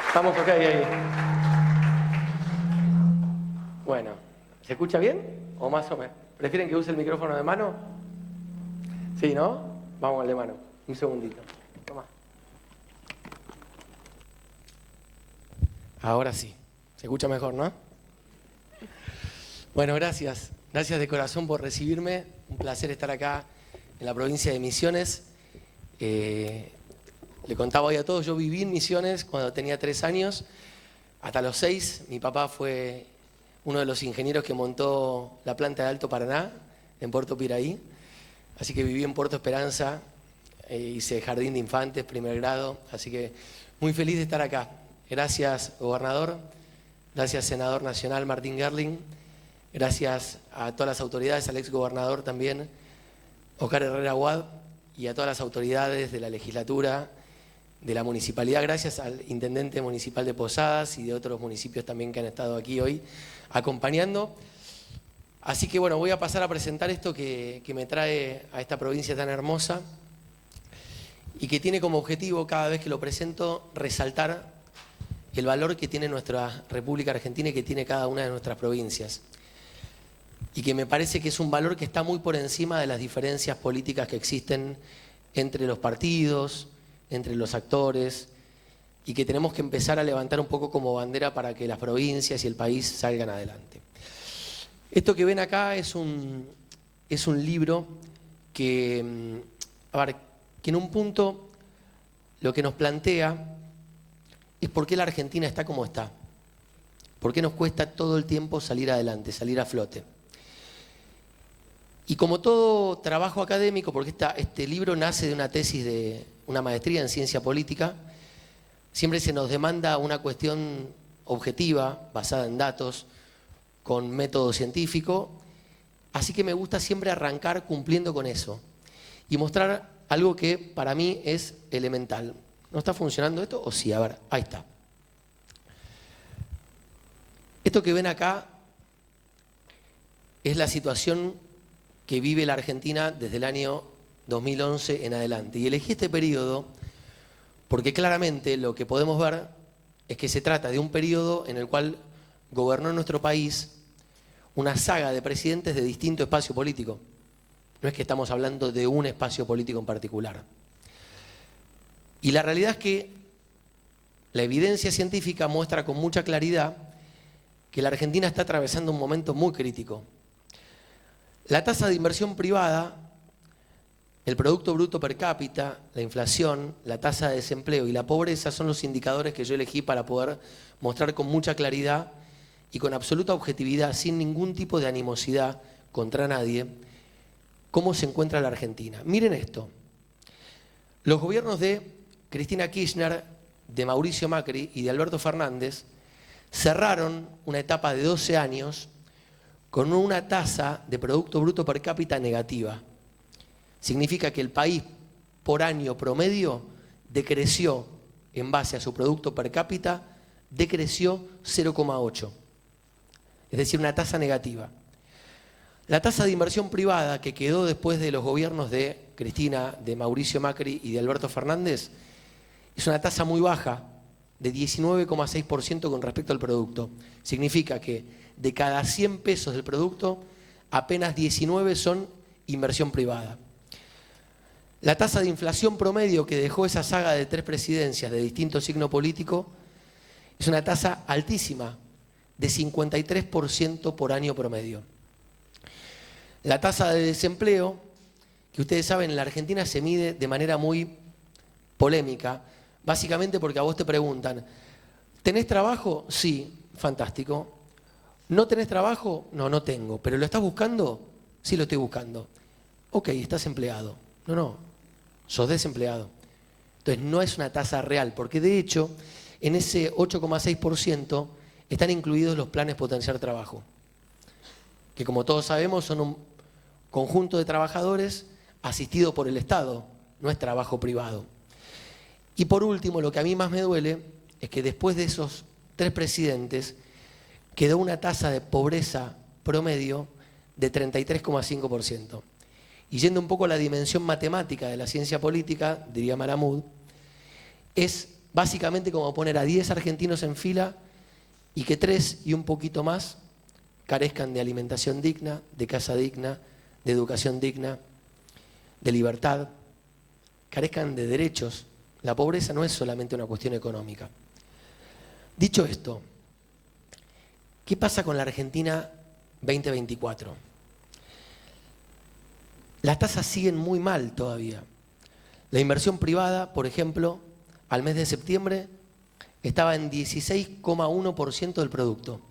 Estamos ok ahí. Bueno, ¿se escucha bien o más o menos? ¿Prefieren que use el micrófono de mano? Sí, ¿no? Vamos al de mano. Un segundito. Toma. Ahora sí. Se escucha mejor, ¿no? Bueno, gracias. Gracias de corazón por recibirme. Un placer estar acá en la provincia de Misiones. Le contaba hoy a todos, yo viví en Misiones cuando tenía 3 años. Hasta los 6, mi papá fue uno de los ingenieros que montó la planta de Alto Paraná, en Puerto Piraí. Así que viví en Puerto Esperanza, hice jardín de infantes, primer grado. Así que muy feliz de estar acá. Gracias, gobernador. Gracias, senador nacional Martín Gerling. Gracias a todas las autoridades, al exgobernador también, Oscar Herrera Aguad, y a todas las autoridades de la legislatura, de la municipalidad. Gracias al intendente municipal de Posadas y de otros municipios también que han estado aquí hoy acompañando. Así que bueno, voy a pasar a presentar esto que me trae a esta provincia tan hermosa y que tiene como objetivo, cada vez que lo presento, resaltar el valor que tiene nuestra República Argentina y que tiene cada una de nuestras provincias. Y que me parece que es un valor que está muy por encima de las diferencias políticas que existen entre los partidos, entre los actores, y que tenemos que empezar a levantar un poco como bandera para que las provincias y el país salgan adelante. Esto que ven acá es un libro que, que en un punto lo que nos plantea es por qué la Argentina está como está, por qué nos cuesta todo el tiempo salir adelante, salir a flote. Y como todo trabajo académico, porque este libro nace de una tesis de una maestría en ciencia política, siempre se nos demanda una cuestión objetiva, basada en datos, con método científico, así que me gusta siempre arrancar cumpliendo con eso y mostrar algo que para mí es elemental. ¿No está funcionando esto? ¿O sí? A ver, ahí está. Esto que ven acá es la situación que vive la Argentina desde el año 2011 en adelante. Y elegí este periodo porque claramente lo que podemos ver es que se trata de un periodo en el cual gobernó nuestro país una saga de presidentes de distinto espacio político. No es que estamos hablando de un espacio político en particular. Y la realidad es que la evidencia científica muestra con mucha claridad que la Argentina está atravesando un momento muy crítico. La tasa de inversión privada, el Producto Bruto Per Cápita, la inflación, la tasa de desempleo y la pobreza son los indicadores que yo elegí para poder mostrar con mucha claridad y con absoluta objetividad, sin ningún tipo de animosidad contra nadie, cómo se encuentra la Argentina. Miren esto. Los gobiernos de Cristina Kirchner, de Mauricio Macri y de Alberto Fernández cerraron una etapa de 12 años con una tasa de Producto Bruto Per Cápita negativa. Significa que el país por año promedio decreció, en base a su Producto Per Cápita, decreció 0,8. Es decir, una tasa negativa. La tasa de inversión privada que quedó después de los gobiernos de Cristina, de Mauricio Macri y de Alberto Fernández es una tasa muy baja, de 19,6% con respecto al producto. Significa que de cada 100 pesos del producto, apenas 19 son inversión privada. La tasa de inflación promedio que dejó esa saga de 3 presidencias de distinto signo político es una tasa altísima, de 53% por año promedio. La tasa de desempleo, que ustedes saben, en la Argentina se mide de manera muy polémica, básicamente porque a vos te preguntan, ¿tenés trabajo? Sí, fantástico. ¿No tenés trabajo? No, no tengo. ¿Pero lo estás buscando? Sí, lo estoy buscando. Ok, estás empleado. No, sos desempleado. Entonces no es una tasa real, porque de hecho en ese 8,6% están incluidos los planes Potenciar Trabajo, que como todos sabemos son un conjunto de trabajadores asistido por el Estado, no es trabajo privado. Y por último, lo que a mí más me duele es que después de esos 3 presidentes quedó una tasa de pobreza promedio de 33,5%. Y yendo un poco a la dimensión matemática de la ciencia política, diría Malamud, es básicamente como poner a 10 argentinos en fila y que 3 y un poquito más carezcan de alimentación digna, de casa digna, de educación digna, de libertad, carezcan de derechos. La pobreza no es solamente una cuestión económica. Dicho esto, ¿qué pasa con la Argentina 2024? Las tasas siguen muy mal todavía. La inversión privada, por ejemplo, al mes de septiembre estaba en 16,1% del producto.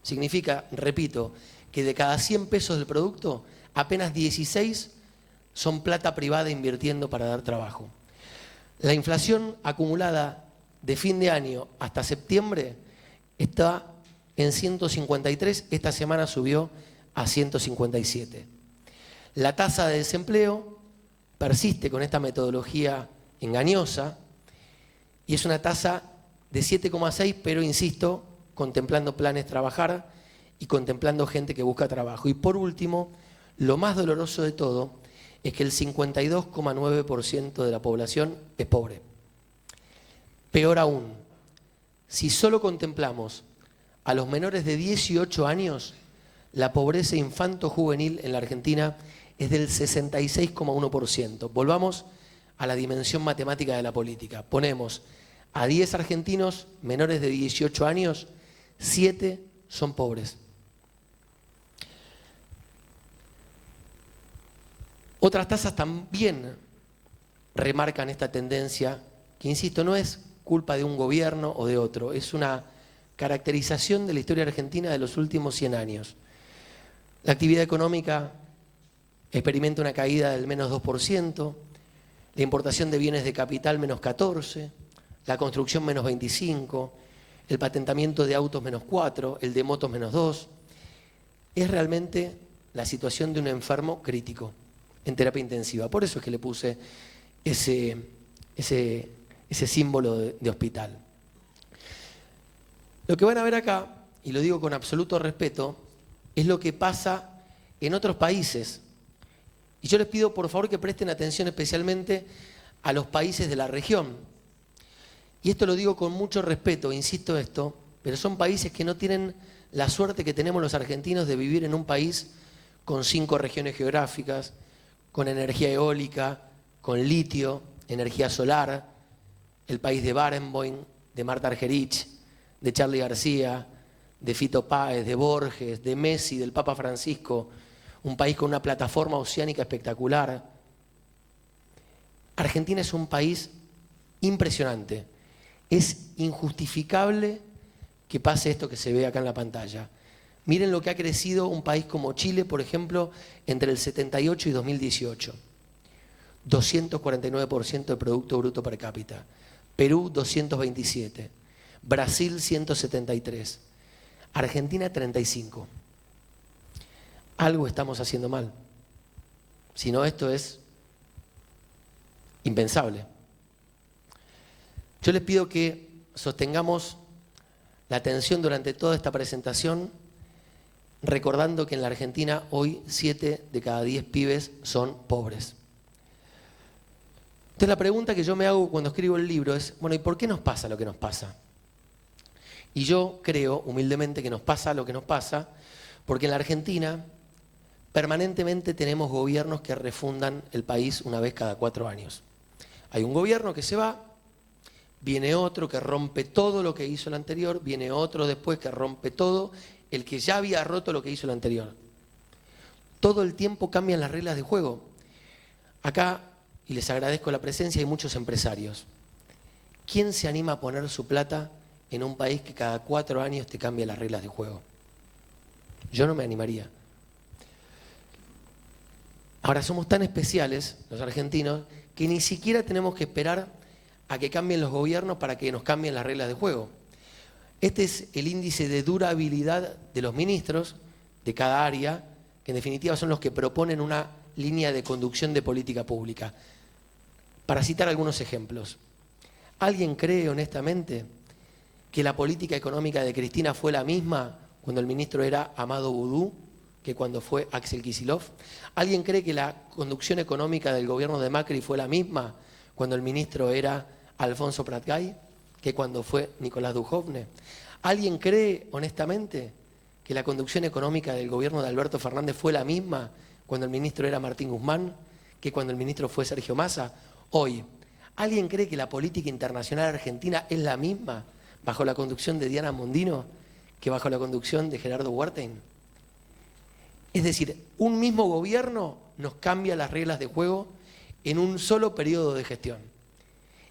Significa, repito, que de cada 100 pesos del producto, apenas 16 son plata privada invirtiendo para dar trabajo. La inflación acumulada de fin de año hasta septiembre está en 153, esta semana subió a 157. La tasa de desempleo persiste con esta metodología engañosa y es una tasa de 7,6, pero insisto, contemplando planes trabajar y contemplando gente que busca trabajo. Y por último, lo más doloroso de todo es que el 52,9% de la población es pobre. Peor aún, si solo contemplamos a los menores de 18 años, la pobreza infanto-juvenil en la Argentina es del 66,1%. Volvamos a la dimensión matemática de la política. Ponemos a 10 argentinos menores de 18 años, 7 son pobres. Otras tasas también remarcan esta tendencia, que insisto, no es culpa de un gobierno o de otro, es una caracterización de la historia argentina de los últimos 100 años. La actividad económica experimenta una caída del menos 2%, la importación de bienes de capital menos 14%, la construcción menos 25%, el patentamiento de autos menos 4%, el de motos menos 2%. Es realmente la situación de un enfermo crítico en terapia intensiva. Por eso es que le puse ese símbolo de hospital. Lo que van a ver acá, y lo digo con absoluto respeto, es lo que pasa en otros países. Y yo les pido por favor que presten atención especialmente a los países de la región. Y esto lo digo con mucho respeto, insisto esto, pero son países que no tienen la suerte que tenemos los argentinos de vivir en un país con 5 regiones geográficas, con energía eólica, con litio, energía solar, el país de Barenboim, de Marta Argerich, de Charly García, de Fito Páez, de Borges, de Messi, del Papa Francisco, un país con una plataforma oceánica espectacular. Argentina es un país impresionante. Es injustificable que pase esto que se ve acá en la pantalla. Miren lo que ha crecido un país como Chile, por ejemplo, entre el 78 y 2018. 249% del Producto Bruto per cápita. Perú, 227. Brasil, 173. Argentina, 35. Algo estamos haciendo mal. Si no, esto es impensable. Yo les pido que sostengamos la atención durante toda esta presentación, recordando que en la Argentina hoy 7 de cada 10 pibes son pobres. Entonces la pregunta que yo me hago cuando escribo el libro es, bueno, ¿y por qué nos pasa lo que nos pasa? Y yo creo humildemente que nos pasa lo que nos pasa porque en la Argentina permanentemente tenemos gobiernos que refundan el país una vez cada 4 años. Hay un gobierno que se va, viene otro que rompe todo lo que hizo el anterior, viene otro después que rompe todo, el que ya había roto lo que hizo el anterior. Todo el tiempo cambian las reglas de juego. Acá, y les agradezco la presencia, hay muchos empresarios. ¿Quién se anima a poner su plata en un país que cada 4 años te cambia las reglas de juego? Yo no me animaría. Ahora somos tan especiales, los argentinos, que ni siquiera tenemos que esperar a que cambien los gobiernos para que nos cambien las reglas de juego. Este es el índice de durabilidad de los ministros de cada área, que en definitiva son los que proponen una línea de conducción de política pública. Para citar algunos ejemplos, ¿alguien cree honestamente que la política económica de Cristina fue la misma cuando el ministro era Amado Boudou que cuando fue Axel Kicillof? ¿Alguien cree que la conducción económica del gobierno de Macri fue la misma cuando el ministro era Alfonso Prat Gay? que cuando fue Nicolás Dujovne? ¿Alguien cree honestamente que la conducción económica del gobierno de Alberto Fernández fue la misma cuando el ministro era Martín Guzmán que cuando el ministro fue Sergio Massa? Hoy, ¿alguien cree que la política internacional argentina es la misma bajo la conducción de Diana Mondino que bajo la conducción de Gerardo Huertain? Es decir, un mismo gobierno nos cambia las reglas de juego en un solo periodo de gestión.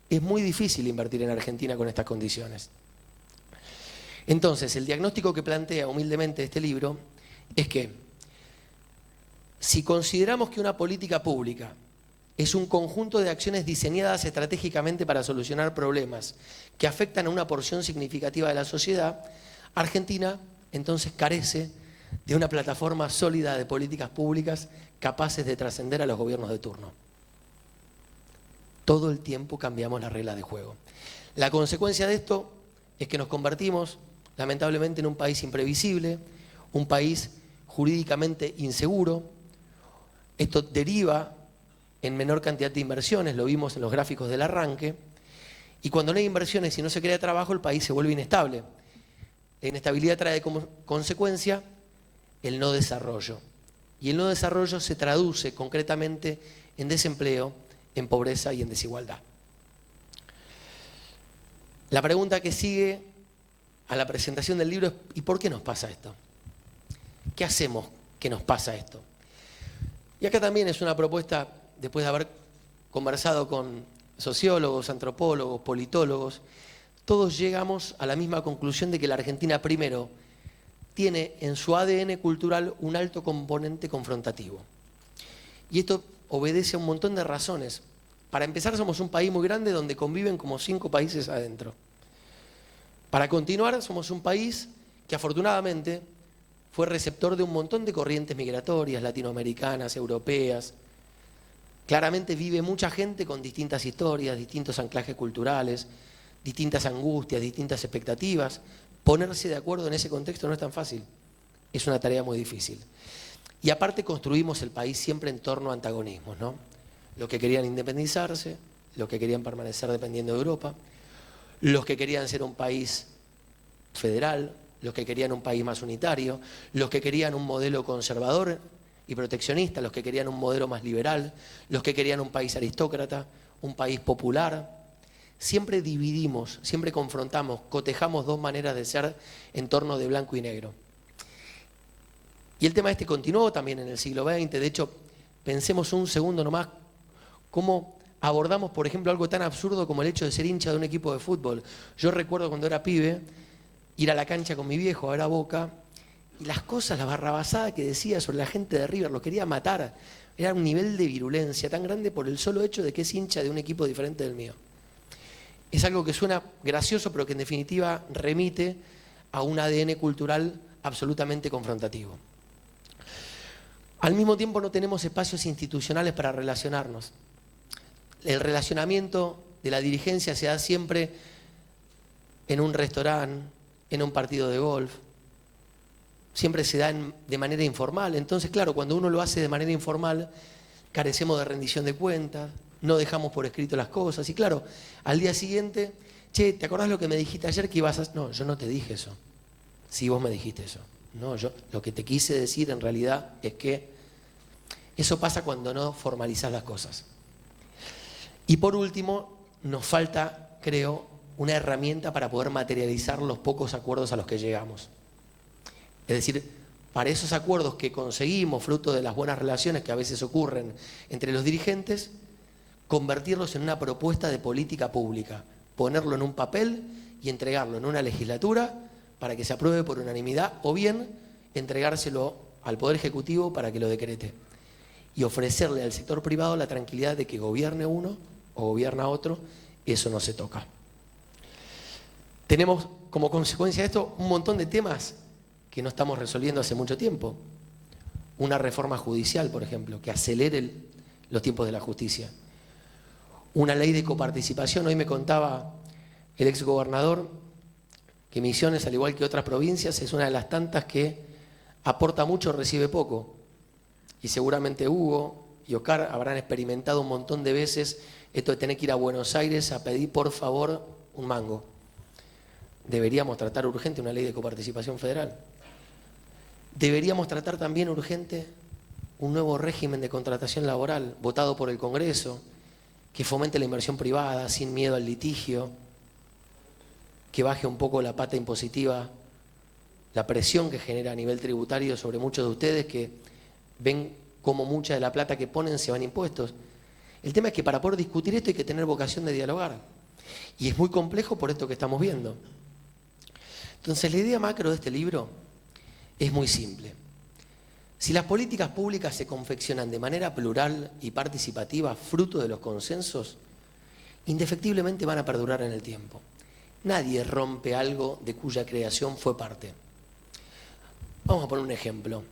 Es muy difícil invertir en Argentina con estas condiciones. Entonces, el diagnóstico que plantea humildemente este libro es que si consideramos que una política pública es un conjunto de acciones diseñadas estratégicamente para solucionar problemas que afectan a una porción significativa de la sociedad, Argentina entonces carece de una plataforma sólida de políticas públicas capaces de trascender a los gobiernos de turno. Todo el tiempo cambiamos las reglas de juego. La consecuencia de esto es que nos convertimos, lamentablemente, en un país imprevisible, un país jurídicamente inseguro. Esto deriva en menor cantidad de inversiones, lo vimos en los gráficos del arranque, y cuando no hay inversiones y no se crea trabajo, el país se vuelve inestable. La inestabilidad trae como consecuencia el no desarrollo, y el no desarrollo se traduce concretamente en desempleo, en pobreza y en desigualdad. La pregunta que sigue a la presentación del libro es: ¿y por qué nos pasa esto? ¿Qué hacemos que nos pasa esto? Y acá también es una propuesta, después de haber conversado con sociólogos, antropólogos, politólogos, todos llegamos a la misma conclusión de que la Argentina, primero, tiene en su ADN cultural un alto componente confrontativo. Y esto obedece a un montón de razones. Para empezar, somos un país muy grande donde conviven como 5 países adentro. Para continuar, somos un país que afortunadamente fue receptor de un montón de corrientes migratorias, latinoamericanas, europeas. Claramente vive mucha gente con distintas historias, distintos anclajes culturales, distintas angustias, distintas expectativas. Ponerse de acuerdo en ese contexto no es tan fácil. Es una tarea muy difícil. Y aparte construimos el país siempre en torno a antagonismos, ¿no? Los que querían independizarse, los que querían permanecer dependiendo de Europa, los que querían ser un país federal, los que querían un país más unitario, los que querían un modelo conservador y proteccionista, los que querían un modelo más liberal, los que querían un país aristócrata, un país popular. Siempre dividimos, siempre confrontamos, cotejamos 2 maneras de ser en torno de blanco y negro. Y el tema este continuó también en el siglo XX. De hecho, pensemos un segundo nomás cómo abordamos, por ejemplo, algo tan absurdo como el hecho de ser hincha de un equipo de fútbol. Yo recuerdo cuando era pibe, ir a la cancha con mi viejo a ver a Boca, y las cosas, la barrabasada que decía sobre la gente de River, lo quería matar. Era un nivel de virulencia tan grande por el solo hecho de que es hincha de un equipo diferente del mío. Es algo que suena gracioso, pero que en definitiva remite a un ADN cultural absolutamente confrontativo. Al mismo tiempo no tenemos espacios institucionales para relacionarnos. El relacionamiento de la dirigencia se da siempre en un restaurante, en un partido de golf. Siempre se da de manera informal. Entonces, claro, cuando uno lo hace de manera informal, carecemos de rendición de cuentas, no dejamos por escrito las cosas. Y claro, al día siguiente, che, ¿te acordás lo que me dijiste ayer que ibas a...? No, yo no te dije eso. Sí, vos me dijiste eso. No, yo lo que te quise decir en realidad es que eso pasa cuando no formalizás las cosas. Y por último, nos falta, creo, una herramienta para poder materializar los pocos acuerdos a los que llegamos. Es decir, para esos acuerdos que conseguimos, fruto de las buenas relaciones que a veces ocurren entre los dirigentes, convertirlos en una propuesta de política pública, ponerlo en un papel y entregarlo en una legislatura para que se apruebe por unanimidad, o bien entregárselo al Poder Ejecutivo para que lo decrete y ofrecerle al sector privado la tranquilidad de que gobierne uno o gobierna otro, eso no se toca. Tenemos como consecuencia de esto un montón de temas que no estamos resolviendo hace mucho tiempo. Una reforma judicial, por ejemplo, que acelere los tiempos de la justicia. Una ley de coparticipación. Hoy me contaba el exgobernador que Misiones, al igual que otras provincias, es una de las tantas que aporta mucho, recibe poco. Y seguramente Hugo y Oscar habrán experimentado un montón de veces esto de tener que ir a Buenos Aires a pedir por favor un mango. deberíamos tratar urgente una ley de coparticipación federal. Deberíamos tratar también urgente un nuevo régimen de contratación laboral votado por el Congreso, que fomente la inversión privada sin miedo al litigio, que baje un poco la pata impositiva, la presión que genera a nivel tributario sobre muchos de ustedes que ven cómo mucha de la plata que ponen se van impuestos. El tema es que para poder discutir esto hay que tener vocación de dialogar. Y es muy complejo por esto que estamos viendo. Entonces la idea macro de este libro es muy simple. Si las políticas públicas se confeccionan de manera plural y participativa, fruto de los consensos, indefectiblemente van a perdurar en el tiempo. Nadie rompe algo de cuya creación fue parte. Vamos a poner un ejemplo.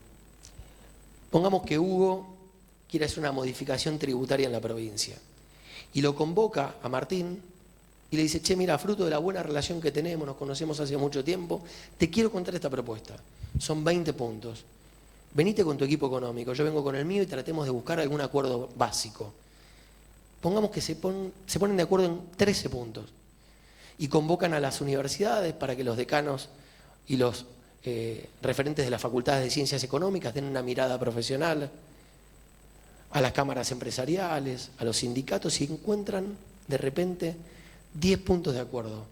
Pongamos que Hugo quiere hacer una modificación tributaria en la provincia y lo convoca a Martín y le dice, che, mira, fruto de la buena relación que tenemos, nos conocemos hace mucho tiempo, te quiero contar esta propuesta. Son 20 puntos. Venite con tu equipo económico, yo vengo con el mío y tratemos de buscar algún acuerdo básico. Pongamos que se ponen de acuerdo en 13 puntos y convocan a las universidades para que los decanos y los referentes de las facultades de ciencias económicas den una mirada profesional, a las cámaras empresariales, a los sindicatos, y encuentran de repente 10 puntos de acuerdo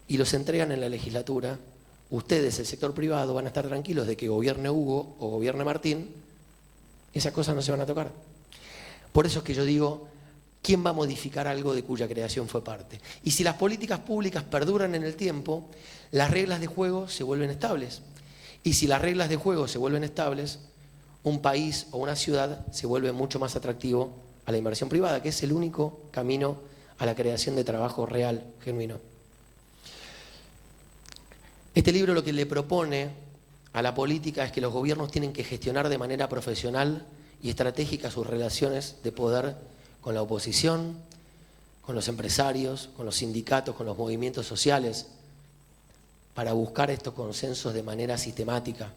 y los entregan en la legislatura. Ustedes, el sector privado, van a estar tranquilos de que gobierne Hugo o gobierne Martín, esas cosas no se van a tocar. Por eso es que yo digo, ¿quién va a modificar algo de cuya creación fue parte? Y si las políticas públicas perduran en el tiempo, las reglas de juego se vuelven estables. Y si las reglas de juego se vuelven estables, un país o una ciudad se vuelve mucho más atractivo a la inversión privada, que es el único camino a la creación de trabajo real, genuino. Este libro lo que le propone a la política es que los gobiernos tienen que gestionar de manera profesional y estratégica sus relaciones de poder con la oposición, con los empresarios, con los sindicatos, con los movimientos sociales, para buscar estos consensos de manera sistemática,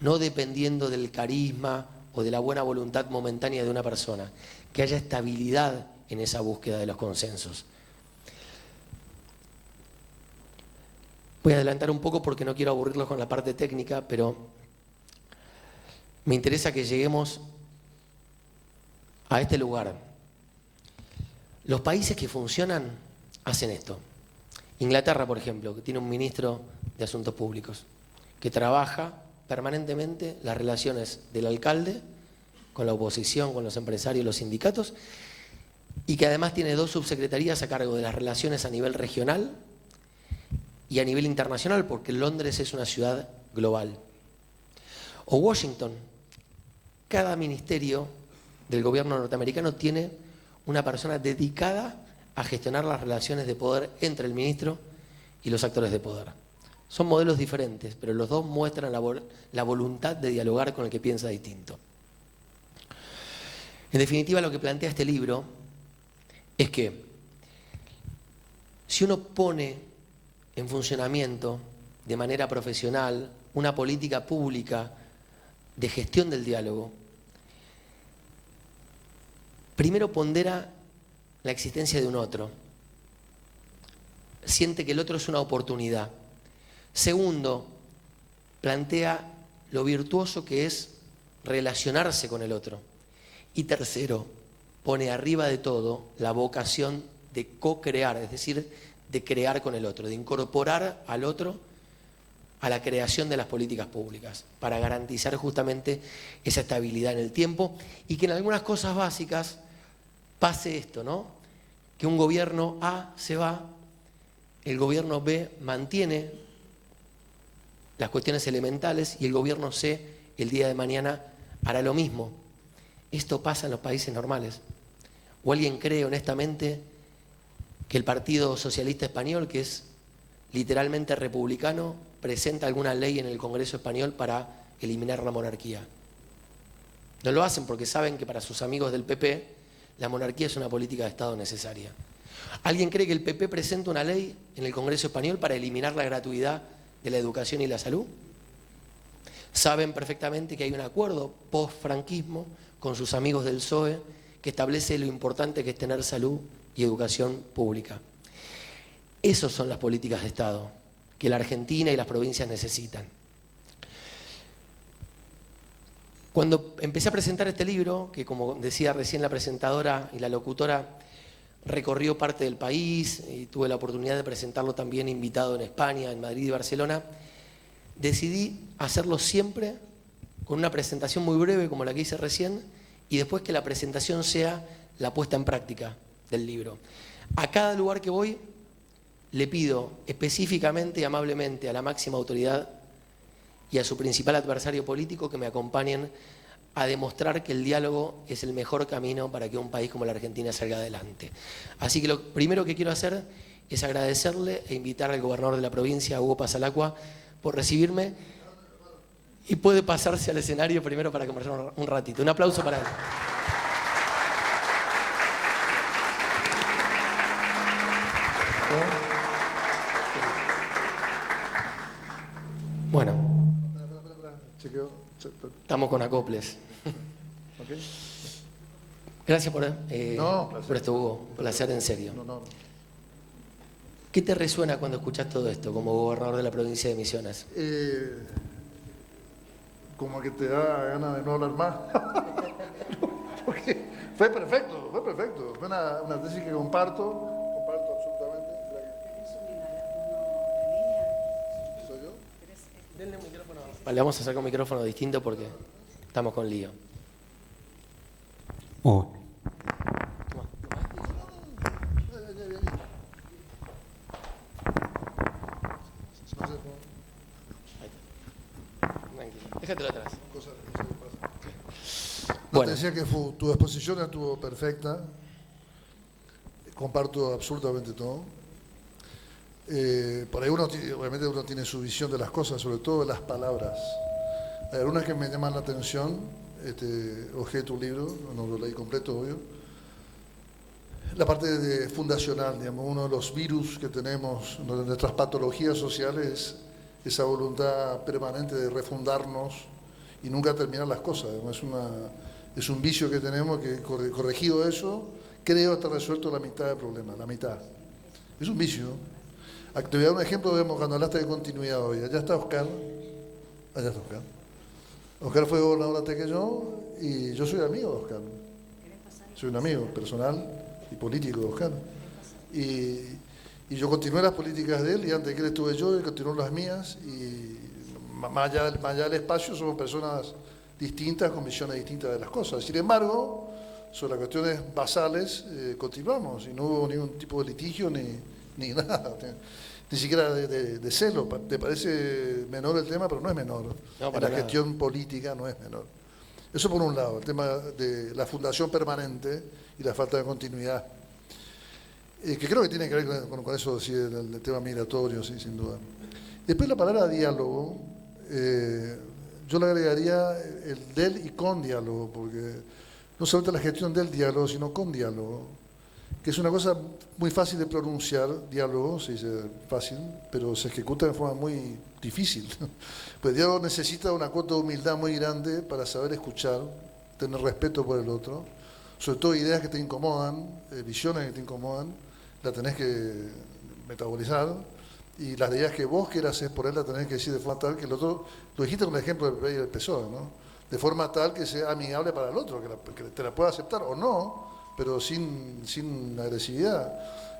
no dependiendo del carisma o de la buena voluntad momentánea de una persona, que haya estabilidad en esa búsqueda de los consensos. Voy a adelantar un poco porque no quiero aburrirlos con la parte técnica, pero me interesa que lleguemos a este lugar. Los países que funcionan hacen esto. Inglaterra, por ejemplo, que tiene un ministro de Asuntos Públicos, que trabaja permanentemente las relaciones del alcalde con la oposición, con los empresarios, los sindicatos, y que además tiene 2 subsecretarías a cargo de las relaciones a nivel regional y a nivel internacional, porque Londres es una ciudad global. O Washington, cada ministerio del gobierno norteamericano tiene una persona dedicada a gestionar las relaciones de poder entre el ministro y los actores de poder. Son modelos diferentes, pero los dos muestran la voluntad de dialogar con el que piensa distinto. En definitiva, lo que plantea este libro es que si uno pone en funcionamiento de manera profesional una política pública de gestión del diálogo, primero pondera la existencia de un otro, siente que el otro es una oportunidad. Segundo, plantea lo virtuoso que es relacionarse con el otro. Y tercero, pone arriba de todo la vocación de co-crear, es decir, de crear con el otro, de incorporar al otro a la creación de las políticas públicas, para garantizar justamente esa estabilidad en el tiempo y que en algunas cosas básicas pase esto, ¿no? Que un gobierno A se va, el gobierno B mantiene las cuestiones elementales y el gobierno C el día de mañana hará lo mismo. Esto pasa en los países normales. ¿O alguien cree honestamente que el Partido Socialista Español, que es literalmente republicano, presenta alguna ley en el Congreso Español para eliminar la monarquía? No lo hacen porque saben que para sus amigos del PP la monarquía es una política de Estado necesaria. ¿Alguien cree que el PP presenta una ley en el Congreso Español para eliminar la gratuidad de la educación y la salud? Saben perfectamente que hay un acuerdo post-franquismo con sus amigos del PSOE que establece lo importante que es tener salud y educación pública. Esas son las políticas de Estado. que la Argentina y las provincias necesitan. Cuando empecé a presentar este libro, que como decía recién la presentadora y la locutora, recorrió parte del país y tuve la oportunidad de presentarlo también invitado en España, en Madrid y Barcelona, decidí hacerlo siempre con una presentación muy breve como la que hice recién y después que la presentación sea la puesta en práctica del libro. A cada lugar que voy le pido específicamente y amablemente a la máxima autoridad y a su principal adversario político que me acompañen a demostrar que el diálogo es el mejor camino para que un país como la Argentina salga adelante. Así que lo primero que quiero hacer es agradecerle e invitar al gobernador de la provincia, Hugo Pasalacqua, por recibirme y puede pasarse al escenario primero para conversar un ratito. Un aplauso para él. Bueno, estamos con acoples. Gracias por esto, Hugo. Un placer en serio. ¿Qué te resuena cuando escuchas todo esto como gobernador de la provincia de Misiones? Como que te da ganas de no hablar más. Porque fue perfecto. Fue una tesis que comparto absolutamente. ¿Soy yo? Denle un micrófono. Vale, vamos a sacar un micrófono distinto porque estamos con lío. Déjatelo atrás. Bueno. Te decía que tu exposición estuvo perfecta. Comparto absolutamente todo. Por ahí obviamente uno tiene su visión de las cosas, sobre todo de las palabras. Hay algunas que me llaman la atención. Hojeé tu libro, no lo leí completo, obvio. La parte fundacional, digamos, uno de los virus que tenemos, una de nuestras patologías sociales, esa voluntad permanente de refundarnos y nunca terminar las cosas. Es un vicio que tenemos que, corregido eso, creo estar resuelto la mitad del problema, la mitad. Es un vicio. Te voy a dar un ejemplo, cuando hablaste de continuidad hoy. Allá está Oscar. Oscar fue gobernador antes que yo y yo soy amigo de Oscar. Soy un amigo personal y político de Oscar. Y yo continué las políticas de él y antes que él estuve yo, él continuó las mías y más allá del espacio somos personas distintas con visiones distintas de las cosas. Sin embargo, sobre las cuestiones basales continuamos y no hubo ningún tipo de litigio ni nada, ni siquiera de celo. Te parece menor el tema, pero no es menor. No, en la gestión política no es menor. Eso por un lado, el tema de la fundación permanente y la falta de continuidad. Que creo que tiene que ver con eso, sí, el tema migratorio, sí, sin duda. Después la palabra diálogo, yo le agregaría el del y con diálogo, porque no solamente la gestión del diálogo, sino con diálogo, que es una cosa muy fácil de pronunciar, diálogo, se dice fácil, pero se ejecuta de forma muy difícil. Pues el diálogo necesita una cuota de humildad muy grande para saber escuchar, tener respeto por el otro, sobre todo ideas que te incomodan, visiones que te incomodan, la tenés que metabolizar, y las ideas que vos quieras exponer la tenés que decir de forma tal que el otro, lo dijiste con el ejemplo del PRI y del PSOE, ¿no? De forma tal que sea amigable para el otro, que te la pueda aceptar o no, pero sin agresividad.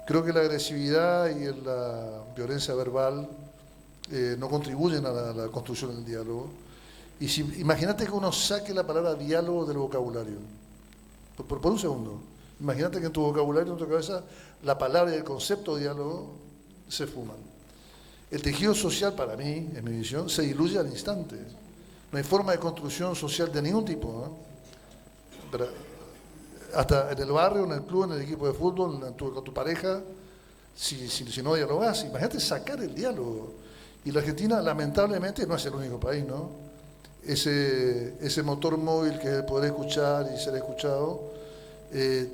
Creo que la agresividad y la violencia verbal no contribuyen a la construcción del diálogo. Y imagínate que uno saque la palabra diálogo del vocabulario, por un segundo. Imagínate que en tu vocabulario, en tu cabeza, la palabra y el concepto de diálogo se fuman. El tejido social, para mí, en mi visión, se diluye al instante. No hay forma de construcción social de ningún tipo, ¿no? Pero hasta en el barrio, en el club, en el equipo de fútbol, con tu pareja, si no dialogás, imagínate sacar el diálogo. Y la Argentina, lamentablemente, no es el único país, ¿no? Ese motor móvil que es el poder escuchar y ser escuchado,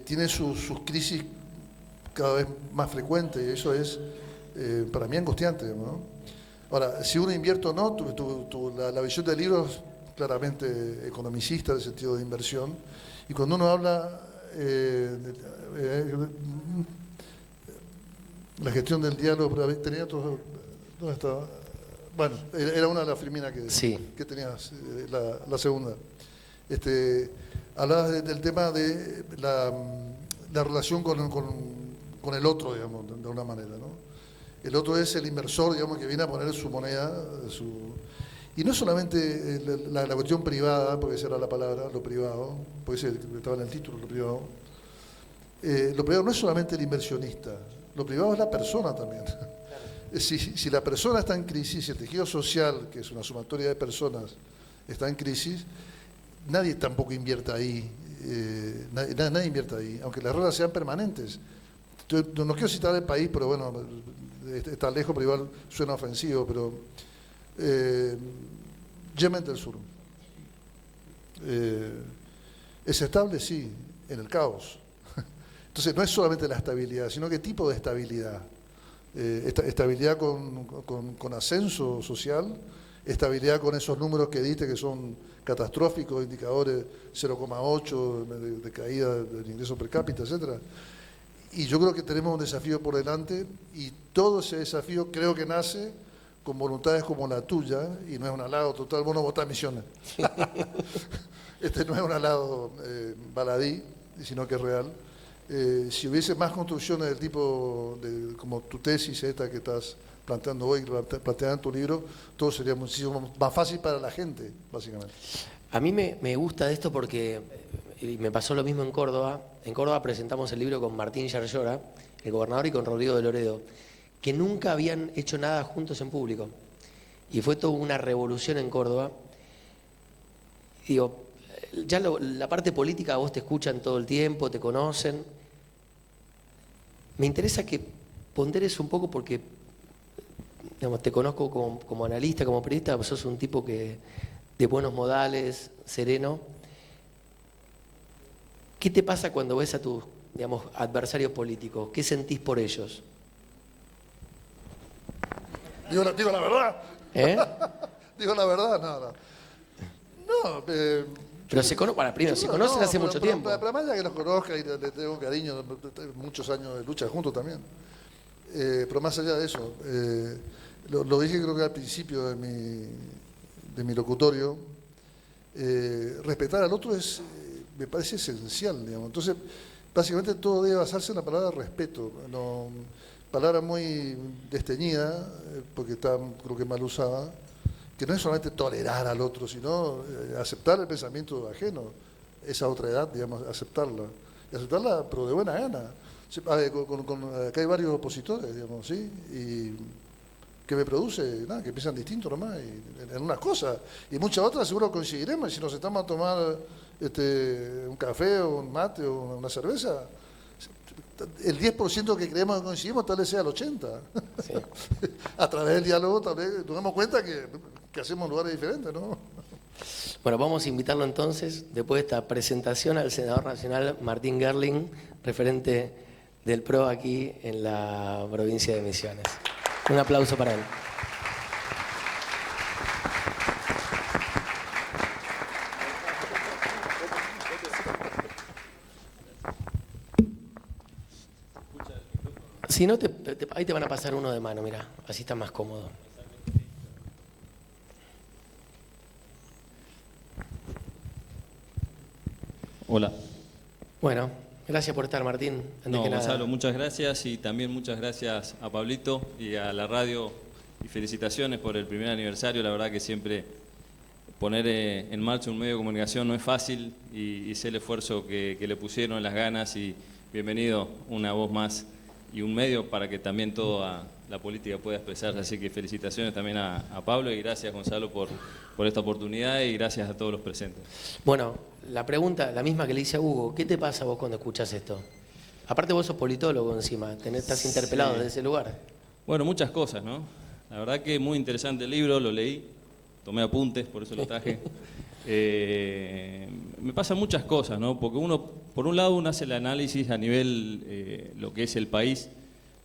tiene sus crisis cada vez más frecuentes, y eso es para mí angustiante, ¿no? Ahora, si uno invierte o no, la visión del libro es claramente economicista, en el sentido de inversión, y cuando uno habla la gestión del diálogo, tenía ¿Dónde estaba? Bueno, era una de las Firminas Sí. que tenías, la segunda. Hablabas del tema de la relación con el otro, digamos, de alguna manera, ¿no? El otro es el inversor, digamos, que viene a poner su moneda, y no solamente la cuestión privada, porque esa era la palabra, lo privado, porque estaba en el título, lo privado. Lo privado no es solamente el inversionista, lo privado es la persona también. Si la persona está en crisis, si el tejido social, que es una sumatoria de personas, está en crisis, nadie tampoco invierta ahí, nadie invierta ahí, aunque las reglas sean permanentes. No quiero citar el país, pero bueno, está lejos, pero igual suena ofensivo, pero Yemen del Sur. ¿Es estable? Sí, en el caos. Entonces no es solamente la estabilidad, sino qué tipo de estabilidad. Estabilidad con ascenso social, estabilidad con esos números que diste que son catastróficos, indicadores 0,8 de caída del ingreso per cápita, etcétera. Y yo creo que tenemos un desafío por delante y todo ese desafío creo que nace con voluntades como la tuya, y no es un halago total, vos no votás Misiones. No es un halago baladí, sino que es real. Si hubiese más construcciones del tipo, como tu tesis esta que estás planteando hoy, planteada en tu libro, todo sería muchísimo más fácil para la gente, básicamente. A mí me gusta de esto porque y me pasó lo mismo en Córdoba. En Córdoba presentamos el libro con Martín Yarlora, el gobernador, y con Rodrigo de Loredo, que nunca habían hecho nada juntos en público. Y fue toda una revolución en Córdoba. Digo, ya la parte política vos te escuchan todo el tiempo, te conocen. Me interesa que ponderes un poco porque, digamos, te conozco como analista, como periodista, vos sos un tipo de buenos modales, sereno. ¿Qué te pasa cuando ves a tus, digamos, adversarios políticos? ¿Qué sentís por ellos? Digo la verdad. Digo la verdad, no. No, pero se conocen hace mucho tiempo. Pero más allá que los conozca y le tengo cariño, muchos años de lucha juntos también. Pero más allá de eso, lo dije creo que al principio de mi locutorio, respetar al otro me parece esencial, digamos. Entonces, básicamente todo debe basarse en la palabra respeto. No, palabra muy desteñida, porque está creo que mal usada, que no es solamente tolerar al otro, sino aceptar el pensamiento ajeno, esa otra edad, digamos, aceptarla. Y aceptarla, pero de buena gana. Acá hay varios opositores, digamos, ¿sí? Y que me produce, nada, que piensan distinto nomás, en unas cosas. Y muchas otras seguro coincidiremos, y si nos estamos a tomar un café o un mate o una cerveza, el 10% que creemos que coincidimos tal vez sea el 80%. Sí. A través del diálogo tal vez nos damos cuenta que hacemos lugares diferentes, ¿no? Bueno, vamos a invitarlo entonces, después de esta presentación, al senador nacional Martín Gerling, referente del PRO aquí en la provincia de Misiones. Un aplauso para él. Si no, ahí te van a pasar uno de mano, mira, así está más cómodo. Hola. Bueno, gracias por estar, Martín. Gonzalo, muchas gracias, y también muchas gracias a Pablito y a la radio, y felicitaciones por el primer aniversario. La verdad que siempre poner en marcha un medio de comunicación no es fácil, y sé el esfuerzo que le pusieron, las ganas, y bienvenido, una voz más y un medio para que también toda la política pueda expresarse. Así que felicitaciones también a Pablo, y gracias, Gonzalo, por esta oportunidad, y gracias a todos los presentes. Bueno, la pregunta, la misma que le hice a Hugo, ¿qué te pasa vos cuando escuchas esto? Aparte vos sos politólogo encima, estás interpelado desde ese lugar. Bueno, muchas cosas, ¿no? La verdad que muy interesante el libro, lo leí, tomé apuntes, por eso lo traje. Me pasan muchas cosas, ¿no? Porque por un lado, uno hace el análisis a nivel lo que es el país,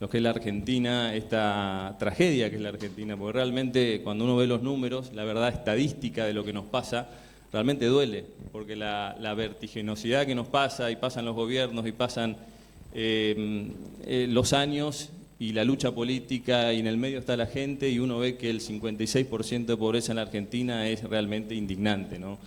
lo que es la Argentina, esta tragedia que es la Argentina, porque realmente cuando uno ve los números, la verdad estadística de lo que nos pasa, realmente duele, porque la vertiginosidad que nos pasa, y pasan los gobiernos, y pasan los años, y la lucha política, y en el medio está la gente, y uno ve que el 56% de pobreza en la Argentina es realmente indignante, ¿no?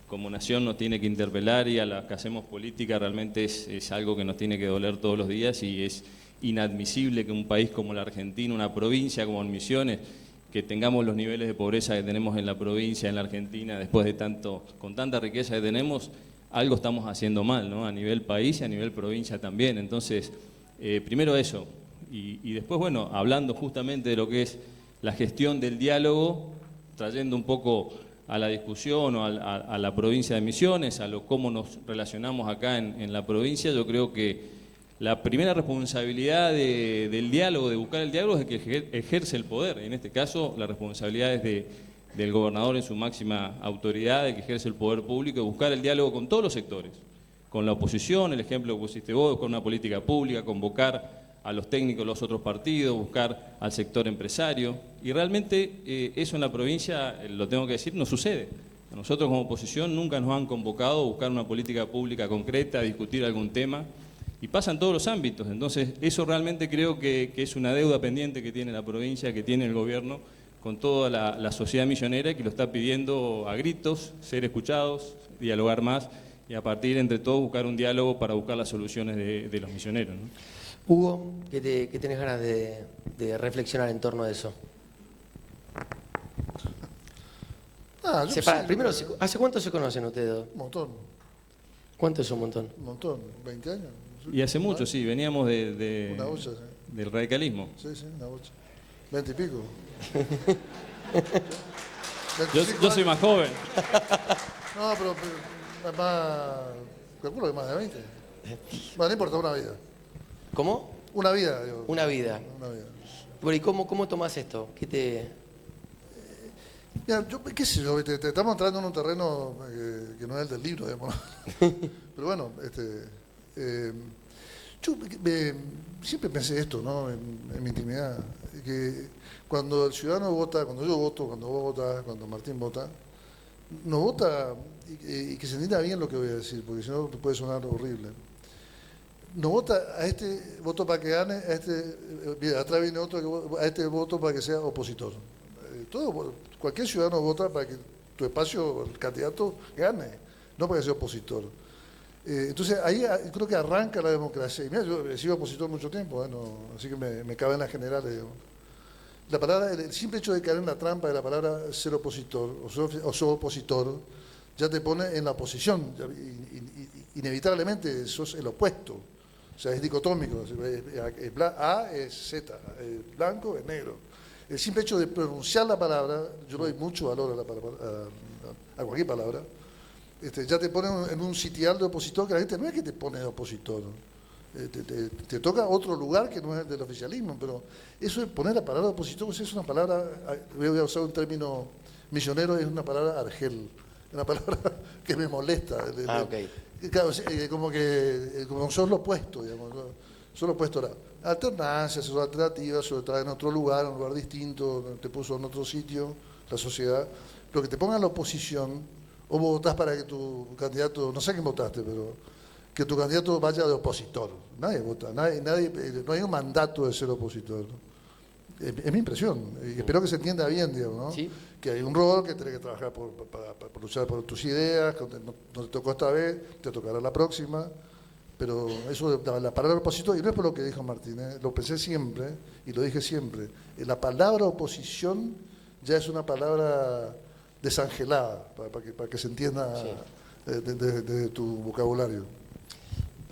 Como nación nos tiene que interpelar, y a las que hacemos política realmente es algo que nos tiene que doler todos los días, y es inadmisible que un país como la Argentina, una provincia como en Misiones, que tengamos los niveles de pobreza que tenemos en la provincia, en la Argentina, después de con tanta riqueza que tenemos, algo estamos haciendo mal, ¿no? A nivel país y a nivel provincia también. Entonces, primero eso, y después, bueno, hablando justamente de lo que es la gestión del diálogo, trayendo un poco a la discusión o a la provincia de Misiones, a cómo nos relacionamos acá en la provincia. Yo creo que la primera responsabilidad del diálogo, de buscar el diálogo, es el que ejerce el poder. En este caso, la responsabilidad es del gobernador en su máxima autoridad, de que ejerce el poder público, de buscar el diálogo con todos los sectores, con la oposición, el ejemplo que pusiste vos, con una política pública, convocar a los técnicos de los otros partidos, buscar al sector empresario. Y realmente eso en la provincia, lo tengo que decir, no sucede. A nosotros como oposición nunca nos han convocado a buscar una política pública concreta, a discutir algún tema, y pasa en todos los ámbitos. Entonces eso realmente creo que es una deuda pendiente que tiene la provincia, que tiene el gobierno con toda la sociedad misionera, que lo está pidiendo a gritos, ser escuchados, dialogar más, y a partir entre todos buscar un diálogo para buscar las soluciones de los misioneros, ¿no? Hugo, ¿qué tenés ganas de reflexionar en torno a eso? Primero, ¿hace cuánto se conocen ustedes dos? Un montón. ¿Cuánto es un montón? Un montón, 20 años. Y hace mucho, sí, veníamos Una bocha, sí. del radicalismo. Sí, una bocha. 20 y pico. Yo soy más joven. No, pero más, calculo que más de 20. Bueno, no importa, una vida. ¿Cómo? Una vida, digo. Una vida. Una vida. Bueno, ¿y cómo tomás esto? ¿Qué te...? Mira, qué sé yo, te estamos entrando en un terreno que no es el del libro, digamos. Pero bueno, yo siempre pensé esto, ¿no? En mi intimidad, que cuando el ciudadano vota, cuando yo voto, cuando vos votás, cuando Martín vota, no vota, y que se entienda bien lo que voy a decir, porque si no puede sonar horrible. No vota a este voto para que gane, mira, atrás viene otro, a este voto para que sea opositor. Cualquier ciudadano vota para que tu espacio, el candidato, gane, no para que sea opositor. Entonces ahí creo que arranca la democracia. Y mira, yo he sido opositor mucho tiempo, así que me cabe en las generales, digamos. La palabra, el simple hecho de caer en la trampa de la palabra ser opositor o ser opositor, ya te pone en la oposición. Inevitablemente sos el opuesto. O sea, es dicotómico. A es Z, blanco es negro. El simple hecho de pronunciar la palabra, yo le doy mucho valor a cualquier palabra, ya te pone en un sitial de opositor, que la gente no es que te pone de opositor. Te toca otro lugar que no es el del oficialismo, pero eso de poner la palabra opositor, pues es una palabra, voy a usar un término misionero, es una palabra argel, una palabra que me molesta. Ok. Claro, como son lo opuesto, digamos, son lo opuesto a la alternancia, son alternativas, se lo trae en otro lugar, en un lugar distinto, te puso en otro sitio, la sociedad. Lo que te ponga en la oposición, o votás para que tu candidato, no sé quién votaste, pero que tu candidato vaya de opositor. Nadie vota, no hay un mandato de ser opositor. Es mi impresión, y espero que se entienda bien, digamos, ¿no? ¿Sí? Que hay un rol, que tenés que trabajar para luchar por tus ideas, que no te tocó esta vez, te tocará la próxima, pero eso de la palabra opositor, y no es por lo que dijo Martín, lo pensé siempre, y lo dije siempre, la palabra oposición ya es una palabra desangelada, para que se entienda sí, de tu vocabulario.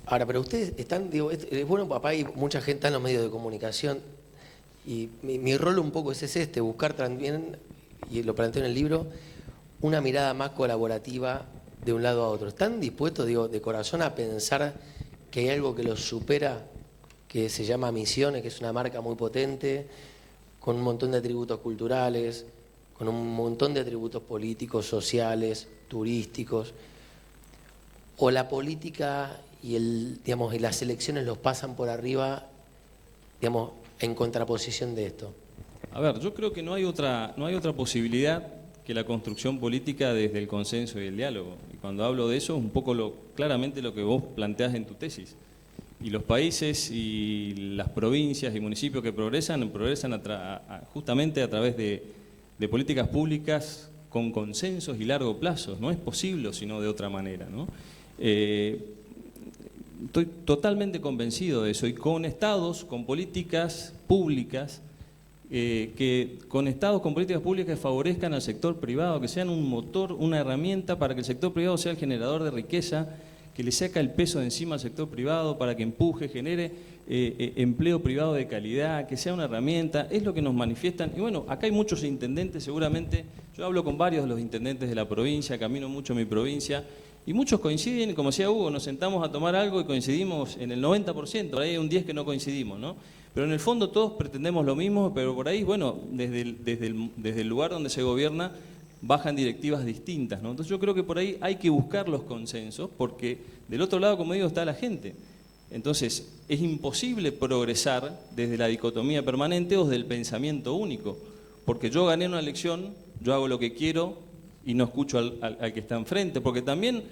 Ahora, pero ustedes están, digo, bueno, papá, hay mucha gente en los medios de comunicación, y mi rol un poco es buscar también, y lo planteo en el libro, una mirada más colaborativa de un lado a otro. ¿Están dispuestos, digo, de corazón a pensar que hay algo que los supera, que se llama Misiones, que es una marca muy potente, con un montón de atributos culturales, con un montón de atributos políticos, sociales, turísticos? ¿O la política y las elecciones los pasan por arriba, digamos, en contraposición de esto? A ver, yo creo que no hay otra posibilidad que la construcción política desde el consenso y el diálogo. Y cuando hablo de eso, es un poco claramente lo que vos planteás en tu tesis. Y los países y las provincias y municipios que progresan justamente a través de políticas públicas con consensos y largo plazo. No es posible sino de otra manera, ¿no? Estoy totalmente convencido de eso, y con estados, con políticas públicas, que favorezcan al sector privado, que sean un motor, una herramienta para que el sector privado sea el generador de riqueza, que le saca el peso de encima al sector privado para que empuje, genere empleo privado de calidad, que sea una herramienta, es lo que nos manifiestan. Y bueno, acá hay muchos intendentes, seguramente, yo hablo con varios de los intendentes de la provincia, camino mucho en mi provincia, y muchos coinciden, como decía Hugo, nos sentamos a tomar algo y coincidimos en el 90%, por ahí hay un 10% que no coincidimos, ¿no? Pero en el fondo todos pretendemos lo mismo, pero por ahí, bueno, desde el lugar donde se gobierna, bajan directivas distintas, ¿no? Entonces yo creo que por ahí hay que buscar los consensos, porque del otro lado, como digo, está la gente. Entonces es imposible progresar desde la dicotomía permanente o desde el pensamiento único, porque yo gané una elección, yo hago lo que quiero y no escucho al que está enfrente, porque también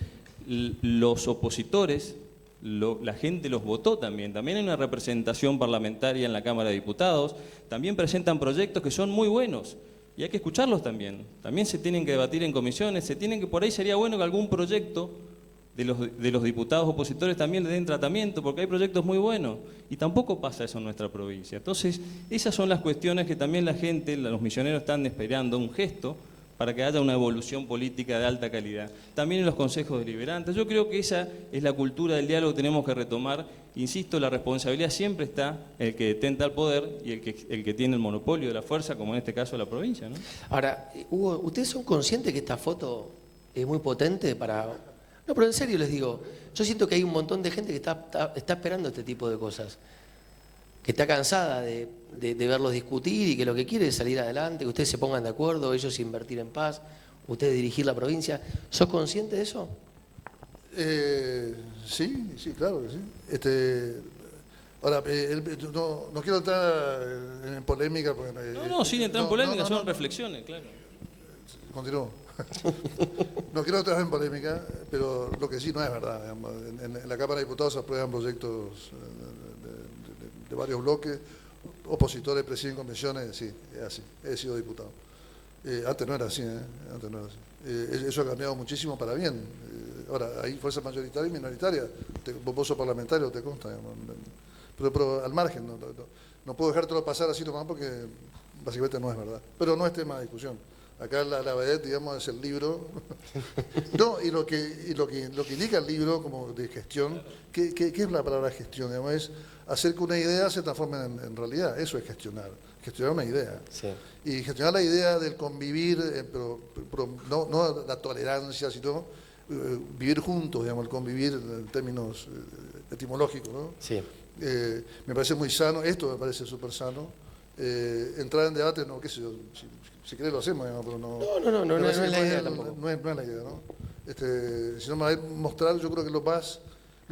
los opositores, la gente los votó también hay una representación parlamentaria en la Cámara de Diputados, también presentan proyectos que son muy buenos, y hay que escucharlos también se tienen que debatir en comisiones, por ahí sería bueno que algún proyecto de los diputados opositores también le den tratamiento, porque hay proyectos muy buenos, y tampoco pasa eso en nuestra provincia. Entonces, esas son las cuestiones que también la gente, los misioneros están esperando, un gesto para que haya una evolución política de alta calidad. También en los consejos deliberantes. Yo creo que esa es la cultura del diálogo que tenemos que retomar. Insisto, la responsabilidad siempre está el que detenta el poder y el que tiene el monopolio de la fuerza, como en este caso la provincia, ¿no? Ahora, Hugo, ¿ustedes son conscientes que esta foto es muy potente para...? No, pero en serio les digo, yo siento que hay un montón de gente que está esperando este tipo de cosas, que está cansada de verlos discutir y que lo que quiere es salir adelante, que ustedes se pongan de acuerdo, ellos invertir en paz, ustedes dirigir la provincia. ¿Sos consciente de eso? Sí, claro que sí. Ahora, no quiero entrar en polémica. Porque, no, sin entrar en polémica, son reflexiones, claro. Continúo. No quiero entrar en polémica, pero lo que sí no es verdad. Digamos. En la Cámara de Diputados se aprueban proyectos de varios bloques, opositores presiden convenciones, sí, es así, he sido diputado. Antes no era así, antes no era así. Eso ha cambiado muchísimo para bien. Ahora, hay fuerza mayoritaria y minoritaria. Vos sos parlamentario, te consta. Pero al margen, no puedo dejártelo pasar así nomás porque básicamente no es verdad. Pero no es tema de discusión. Acá la vedette, digamos, es el libro. No, y lo que indica el libro como de gestión, ¿qué es la palabra gestión? Digamos, es hacer que una idea se transforme en realidad. Eso es gestionar una idea. Sí. Y gestionar la idea del convivir, pero no la tolerancia, sino vivir juntos, digamos, el convivir en términos etimológicos, ¿no? Sí. Me parece muy sano, esto me parece súper sano. Entrar en debate, no, qué sé yo, si querés lo hacemos, digamos, pero no. No es la idea tampoco. No es la idea, ¿no? Si no me va a mostrar, yo creo que lo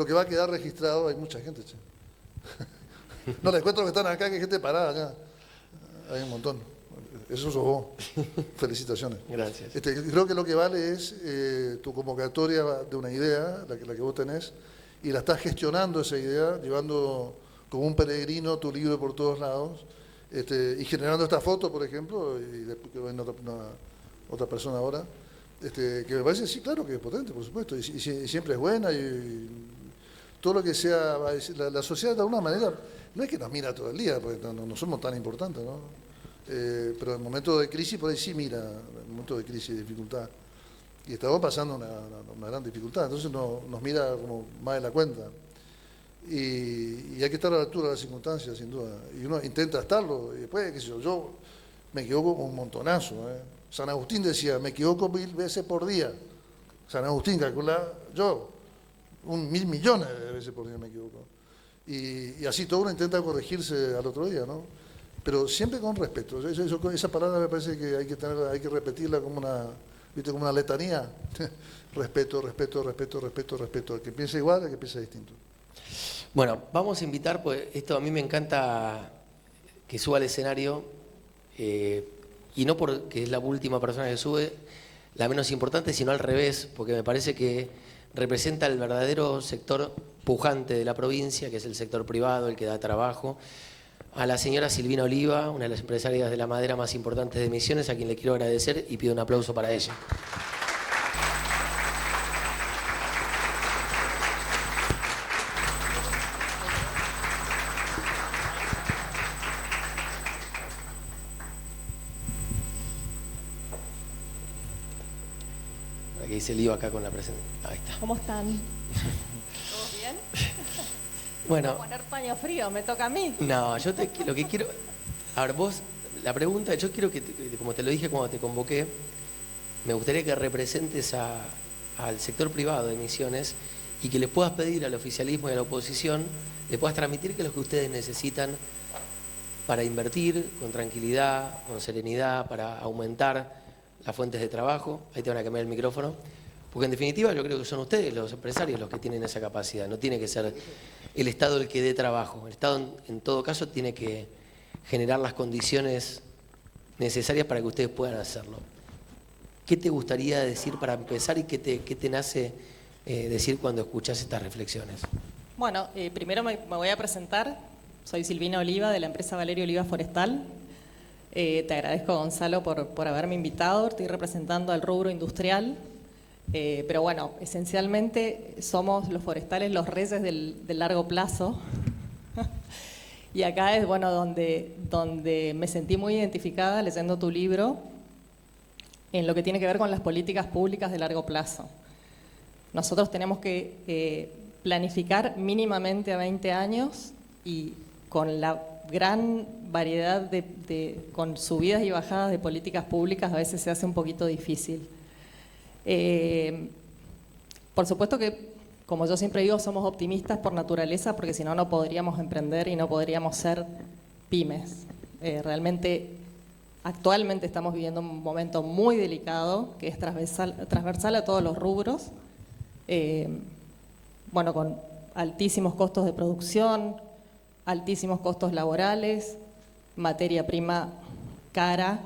que va a quedar registrado, hay mucha gente, che. No, les cuento los que están acá, que hay gente parada acá. Hay un montón. Eso sos vos. Felicitaciones. Gracias. Creo que lo que vale es tu convocatoria de una idea, la que vos tenés, y la estás gestionando esa idea, llevando como un peregrino tu libro por todos lados, y generando esta foto, por ejemplo, y después que ven otra persona ahora, que me parece, sí, claro que es potente, por supuesto, y siempre es buena, y todo lo que sea, la sociedad de alguna manera, no es que nos mira todo el día, porque no somos tan importantes, ¿no? Pero en momentos de crisis, por ahí sí mira, en momentos de crisis y dificultad. Y estamos pasando una gran dificultad, entonces nos mira como más de la cuenta. Y hay que estar a la altura de las circunstancias, sin duda. Y uno intenta estarlo, y después, qué sé yo me equivoco un montonazo. San Agustín decía, me equivoco 1000 veces por día. San Agustín calcula, yo, 1.000 millones de veces por día me equivoco. Y así todo uno intenta corregirse al otro día, ¿no? Pero siempre con respeto. Esa palabra me parece que hay que repetirla como una letanía. Respeto, respeto, respeto, respeto, respeto. Al que piensa igual, al que piensa distinto. Bueno, vamos a invitar, pues esto a mí me encanta que suba al escenario, y no porque es la última persona que sube, la menos importante, sino al revés, porque me parece que representa el verdadero sector pujante de la provincia, que es el sector privado, el que da trabajo. A la señora Silvina Oliva, una de las empresarias de la madera más importantes de Misiones, a quien le quiero agradecer y pido un aplauso para ella. Aquí dice lío acá con la presentación. Ahí está. ¿Cómo están? ¿Todos bien? Bueno. Poner paño frío, me toca a mí. No, lo que quiero... A ver, vos, la pregunta, yo quiero que, como te lo dije cuando te convoqué, me gustaría que representes al sector privado de Misiones y que le puedas pedir al oficialismo y a la oposición, le puedas transmitir que es lo que ustedes necesitan para invertir con tranquilidad, con serenidad, para aumentar las fuentes de trabajo. Ahí te van a cambiar el micrófono. Porque en definitiva yo creo que son ustedes, los empresarios, los que tienen esa capacidad. No tiene que ser el Estado el que dé trabajo. El Estado, en todo caso, tiene que generar las condiciones necesarias para que ustedes puedan hacerlo. ¿Qué te gustaría decir para empezar y qué te nace decir cuando escuchás estas reflexiones? Bueno, primero me voy a presentar. Soy Silvina Oliva, de la empresa Valerio Oliva Forestal. Te agradezco, Gonzalo, por haberme invitado. Estoy representando al rubro industrial. Pero bueno, esencialmente somos los forestales los reyes del largo plazo. Y acá es bueno donde me sentí muy identificada leyendo tu libro en lo que tiene que ver con las políticas públicas de largo plazo. Nosotros tenemos que planificar mínimamente a 20 años y con la gran variedad con subidas y bajadas de políticas públicas a veces se hace un poquito difícil. Por supuesto que, como yo siempre digo, somos optimistas por naturaleza, porque si no, no podríamos emprender y no podríamos ser pymes. Realmente, actualmente estamos viviendo un momento muy delicado, que es transversal a todos los rubros, bueno, con altísimos costos de producción, altísimos costos laborales, materia prima cara,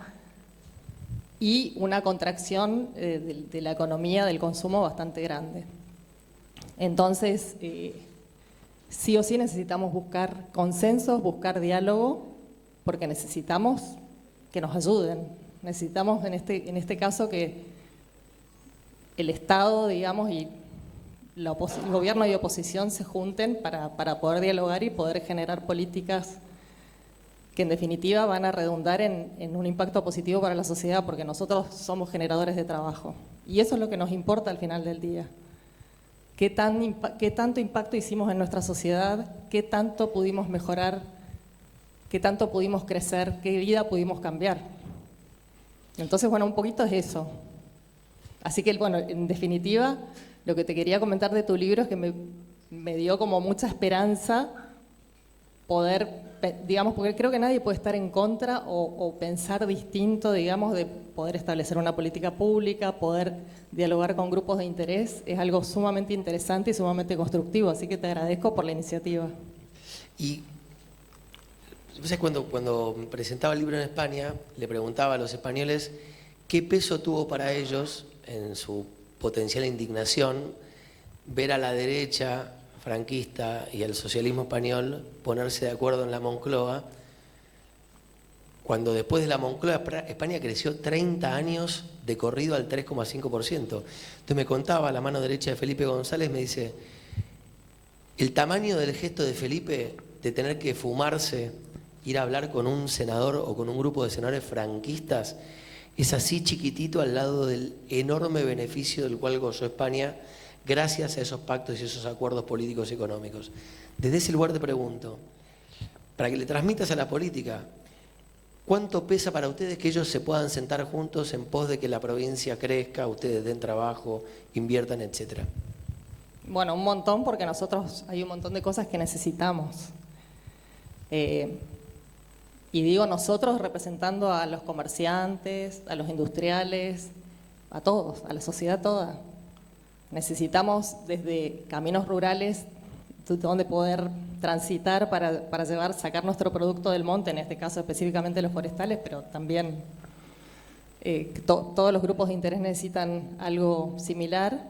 y una contracción de la economía, del consumo bastante grande. Entonces, sí o sí necesitamos buscar consensos, buscar diálogo, porque necesitamos que nos ayuden. Necesitamos, en este caso, que el Estado, digamos, y el gobierno y oposición se junten para poder dialogar y poder generar políticas que en definitiva van a redundar en un impacto positivo para la sociedad, porque nosotros somos generadores de trabajo. Y eso es lo que nos importa al final del día. ¿Qué tanto impacto hicimos en nuestra sociedad? ¿Qué tanto pudimos mejorar? ¿Qué tanto pudimos crecer? ¿Qué vida pudimos cambiar? Entonces, bueno, un poquito es eso. Así que, bueno, en definitiva, lo que te quería comentar de tu libro es que me dio como mucha esperanza poder, digamos, porque creo que nadie puede estar en contra o pensar distinto, digamos, de poder establecer una política pública, poder dialogar con grupos de interés. Es algo sumamente interesante y sumamente constructivo, así que te agradezco por la iniciativa. Y cuando presentaba el libro en España, le preguntaba a los españoles qué peso tuvo para ellos, en su potencial indignación, ver a la derecha franquista y al socialismo español ponerse de acuerdo en la Moncloa, cuando después de la Moncloa España creció 30 años de corrido al 3,5%. Entonces me contaba la mano derecha de Felipe González, me dice, el tamaño del gesto de Felipe de tener que fumarse, ir a hablar con un senador o con un grupo de senadores franquistas, es así chiquitito al lado del enorme beneficio del cual gozó España gracias a esos pactos y esos acuerdos políticos y económicos. Desde ese lugar te pregunto, para que le transmitas a la política, ¿cuánto pesa para ustedes que ellos se puedan sentar juntos en pos de que la provincia crezca, ustedes den trabajo, inviertan, etcétera? Bueno, un montón, porque nosotros hay un montón de cosas que necesitamos. Y digo nosotros representando a los comerciantes, a los industriales, a todos, a la sociedad toda. Necesitamos desde caminos rurales donde poder transitar para sacar nuestro producto del monte, en este caso específicamente los forestales, pero también todos los grupos de interés necesitan algo similar.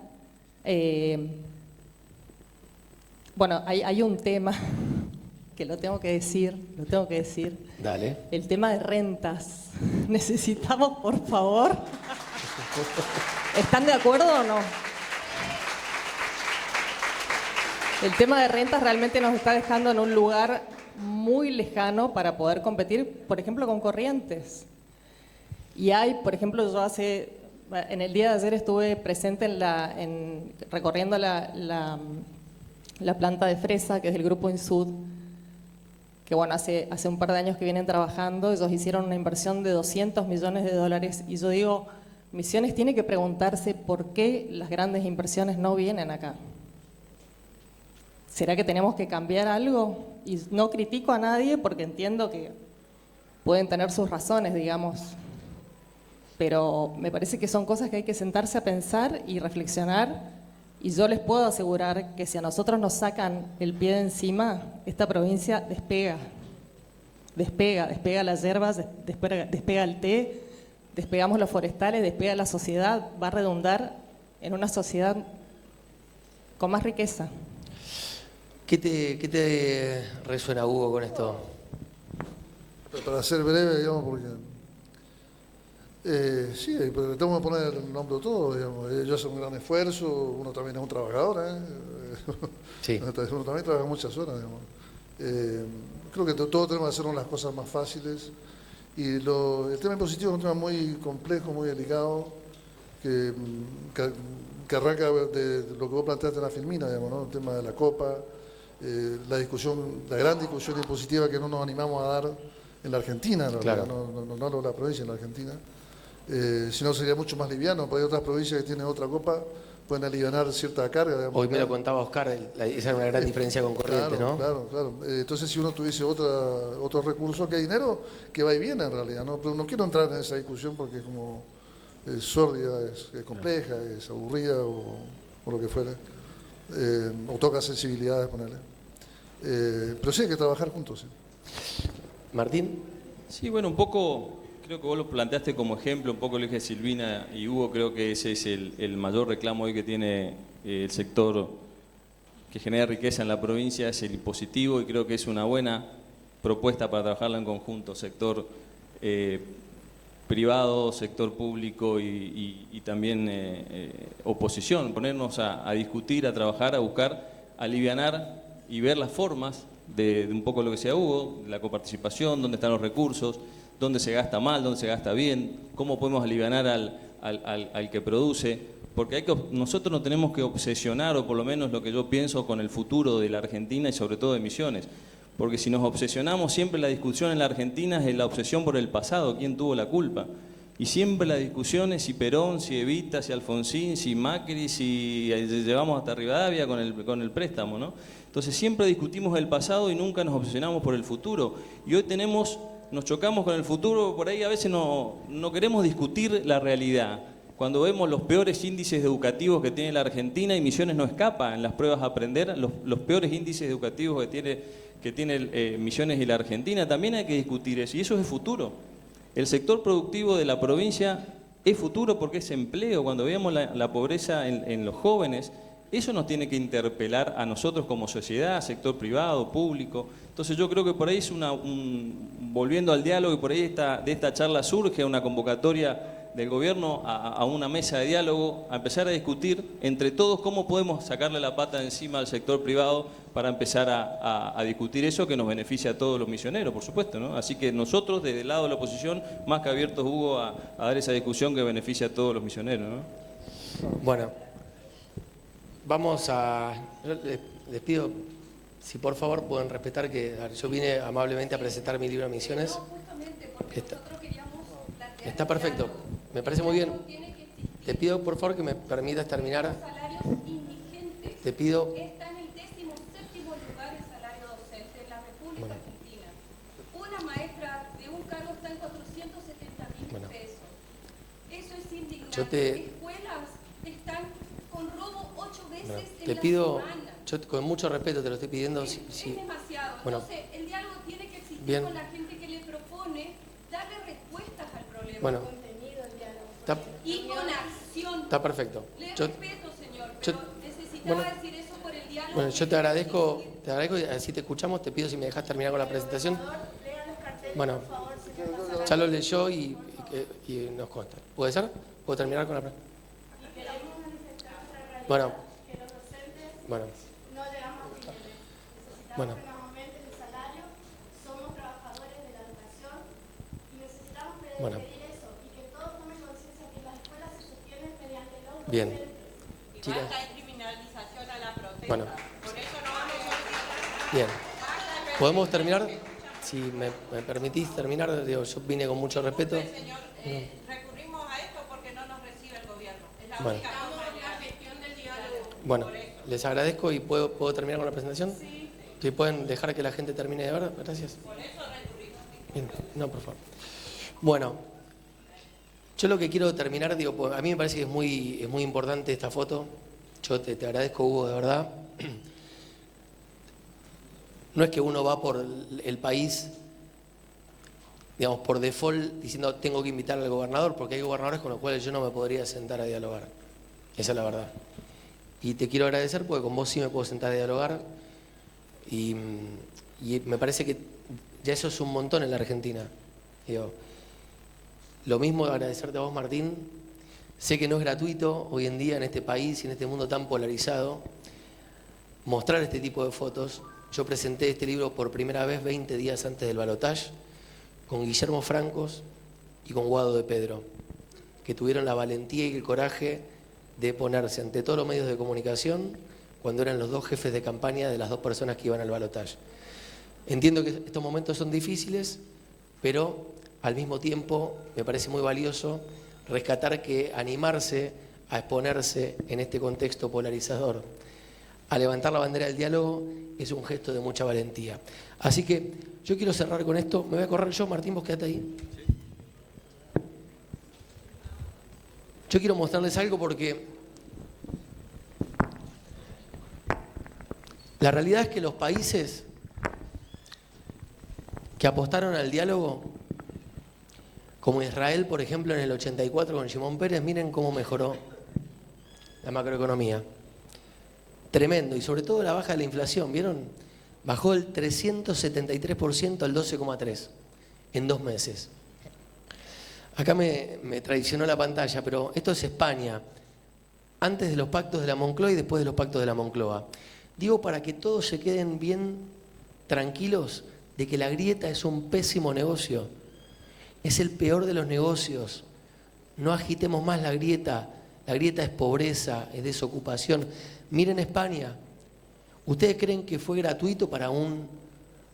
Bueno, hay un tema que lo tengo que decir. Dale. El tema de rentas. Necesitamos, por favor. ¿Están de acuerdo o no? El tema de rentas realmente nos está dejando en un lugar muy lejano para poder competir, por ejemplo, con Corrientes. Y hay, por ejemplo, en el día de ayer estuve presente recorriendo la planta de fresa, que es del Grupo Insud, que bueno, hace un par de años que vienen trabajando. Ellos hicieron una inversión de $200 millones, y yo digo, Misiones tiene que preguntarse por qué las grandes inversiones no vienen acá. ¿Será que tenemos que cambiar algo? Y no critico a nadie porque entiendo que pueden tener sus razones, digamos, pero me parece que son cosas que hay que sentarse a pensar y reflexionar. Y yo les puedo asegurar que si a nosotros nos sacan el pie de encima, esta provincia despega las hierbas, despega el té, despegamos los forestales, despega la sociedad, va a redundar en una sociedad con más riqueza. ¿Qué te resuena, Hugo, con esto? Para ser breve, digamos, porque sí, pero tengo que poner el nombre de todo, digamos. Ellos hacen un gran esfuerzo, uno también es un trabajador, Sí. Uno también trabaja muchas horas, digamos. Creo que todos tenemos que hacernos las cosas más fáciles. Y el tema impositivo es un tema muy complejo, muy delicado, que arranca de lo que vos planteaste en la Filmina, digamos, ¿no? El tema de la copa, la gran discusión impositiva que no nos animamos a dar en la Argentina, Claro. no en la provincia, en la Argentina. Si no sería mucho más liviano, porque hay otras provincias que tienen otra copa, pueden aliviar cierta carga. Digamos. Hoy me lo contaba Oscar, esa era una gran diferencia con Corrientes, claro, ¿no? Claro. Entonces, si uno tuviese otro recurso, que hay dinero que va y viene en realidad, ¿no? Pero no quiero entrar en esa discusión porque es como sórdida, es compleja, es aburrida o lo que fuera, o toca sensibilidades, ponerle. Pero sí hay que trabajar juntos. ¿Sí? Martín. Sí, bueno, un poco, creo que vos lo planteaste como ejemplo, un poco lo dije Silvina y Hugo, creo que ese es el mayor reclamo hoy que tiene el sector que genera riqueza en la provincia, es el impositivo, y creo que es una buena propuesta para trabajarla en conjunto, sector privado, sector público y también oposición, ponernos a discutir, a trabajar, a buscar, alivianar y ver las formas de un poco lo que sea Hugo, la coparticipación, dónde están los recursos, dónde se gasta mal, dónde se gasta bien, cómo podemos alivianar al que produce, porque nosotros no tenemos que obsesionar, o por lo menos lo que yo pienso, con el futuro de la Argentina y sobre todo de Misiones, porque si nos obsesionamos, siempre la discusión en la Argentina es la obsesión por el pasado, quién tuvo la culpa, y siempre la discusión es si Perón, si Evita, si Alfonsín, si Macri, si llevamos hasta Rivadavia con el préstamo, ¿no? Entonces siempre discutimos el pasado y nunca nos obsesionamos por el futuro, y hoy nos chocamos con el futuro, por ahí a veces no queremos discutir la realidad. Cuando vemos los peores índices educativos que tiene la Argentina, y Misiones no escapa en las pruebas a aprender, los peores índices educativos que tiene Misiones y la Argentina, también hay que discutir eso, y eso es futuro. El sector productivo de la provincia es futuro porque es empleo. Cuando veamos la pobreza en los jóvenes, eso nos tiene que interpelar a nosotros como sociedad, sector privado, público. Entonces yo creo que por ahí es volviendo al diálogo, y por ahí de esta charla surge una convocatoria del gobierno a una mesa de diálogo, a empezar a discutir entre todos cómo podemos sacarle la pata de encima al sector privado para empezar a discutir eso que nos beneficia a todos los misioneros, por supuesto, ¿no? Así que nosotros, desde el lado de la oposición, más que abiertos, Hugo, a dar esa discusión que beneficia a todos los misioneros, ¿no? Bueno, les pido, si por favor pueden respetar que yo vine amablemente a presentar mi libro a Misiones. No, justamente porque nosotros queríamos plantear Está perfecto, me parece muy bien. Te pido por favor que me permitas terminar. salarios indigentes. Te pido. Está en el 17º lugar el salario docente en la República Argentina. Una maestra de un cargo está en 470.000 pesos. Eso es indignante. Escuelas están con robo 8 veces en Te la pido, semana. yo con mucho respeto te lo estoy pidiendo. Es demasiado. Bueno, Entonces, el diálogo tiene que existir bien. con la gente que le propone darle respuestas al problema. Bueno, Contenido del diálogo. está, Y con acción. está perfecto. Le Yo- respeto, señor, yo- pero necesitaba decir eso por el diálogo. Bueno, yo te agradezco y así te escuchamos. Te pido si me dejas terminar con la presentación. Bueno, ya lo leyó y nos consta. ¿Puede ser? ¿Puedo terminar con la presentación? Bueno. Bueno. No llegamos a fin de mes. Necesitamos Bueno. que nos aumenten el salario. Somos trabajadores de la educación y necesitamos pedir eso y que todos tomen conciencia que las escuelas se sostienen mediante los docentes. Bien. Y Chicas. basta de criminalización a la protesta. Bueno. Por eso no vamos a solicitar. Bien. ¿Podemos terminar? Si me permitís terminar, digo, yo vine con mucho respeto. Señor, recurrimos a esto porque no nos recibe el gobierno. Es la Bueno. única forma de la gestión del diálogo. Bueno, les agradezco y ¿puedo terminar con la presentación? Sí. Si pueden dejar que la gente termine de ver, gracias. Por eso recurrimos. Bien, no, por favor. Bueno, yo lo que quiero terminar, digo, pues, a mí me parece que es muy importante esta foto. Yo te agradezco, Hugo, de verdad. No es que uno va por el país, digamos, por default, diciendo tengo que invitar al gobernador, porque hay gobernadores con los cuales yo no me podría sentar a dialogar. Esa es la verdad. Y te quiero agradecer porque con vos sí me puedo sentar a dialogar y me parece que ya eso es un montón en la Argentina. Digo, lo mismo agradecerte a vos, Martín. Sé que no es gratuito hoy en día en este país y en este mundo tan polarizado mostrar este tipo de fotos. Yo presenté este libro por primera vez 20 días antes del balotaje con Guillermo Francos y con Guado de Pedro, que tuvieron la valentía y el coraje de ponerse ante todos los medios de comunicación cuando eran los dos jefes de campaña de las dos personas que iban al balotaje. Entiendo que estos momentos son difíciles, pero al mismo tiempo me parece muy valioso rescatar que animarse a exponerse en este contexto polarizador, a levantar la bandera del diálogo, es un gesto de mucha valentía. Así que yo quiero cerrar con esto. Me voy a correr yo, Martín, vos quedate ahí. Yo quiero mostrarles algo porque la realidad es que los países que apostaron al diálogo, como Israel, por ejemplo, en el 84 con Shimon Peres, miren cómo mejoró la macroeconomía. Tremendo, y sobre todo la baja de la inflación, ¿vieron? Bajó del 373% al 12,3% en 2 meses. Acá me traicionó la pantalla, pero esto es España, antes de los pactos de la Moncloa y después de los pactos de la Moncloa. Digo para que todos se queden bien tranquilos de que la grieta es un pésimo negocio, es el peor de los negocios. No agitemos más la grieta es pobreza, es desocupación. Miren España, ¿ustedes creen que fue gratuito para un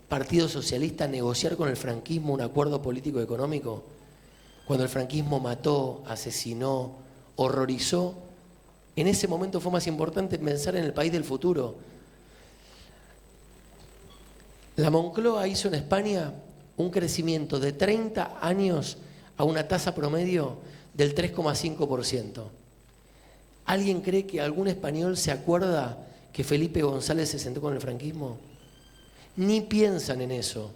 partido socialista negociar con el franquismo un acuerdo político económico? Cuando el franquismo mató, asesinó, horrorizó, en ese momento fue más importante pensar en el país del futuro. La Moncloa hizo en España un crecimiento de 30 años a una tasa promedio del 3,5%. ¿Alguien cree que algún español se acuerda que Felipe González se sentó con el franquismo? Ni piensan en eso,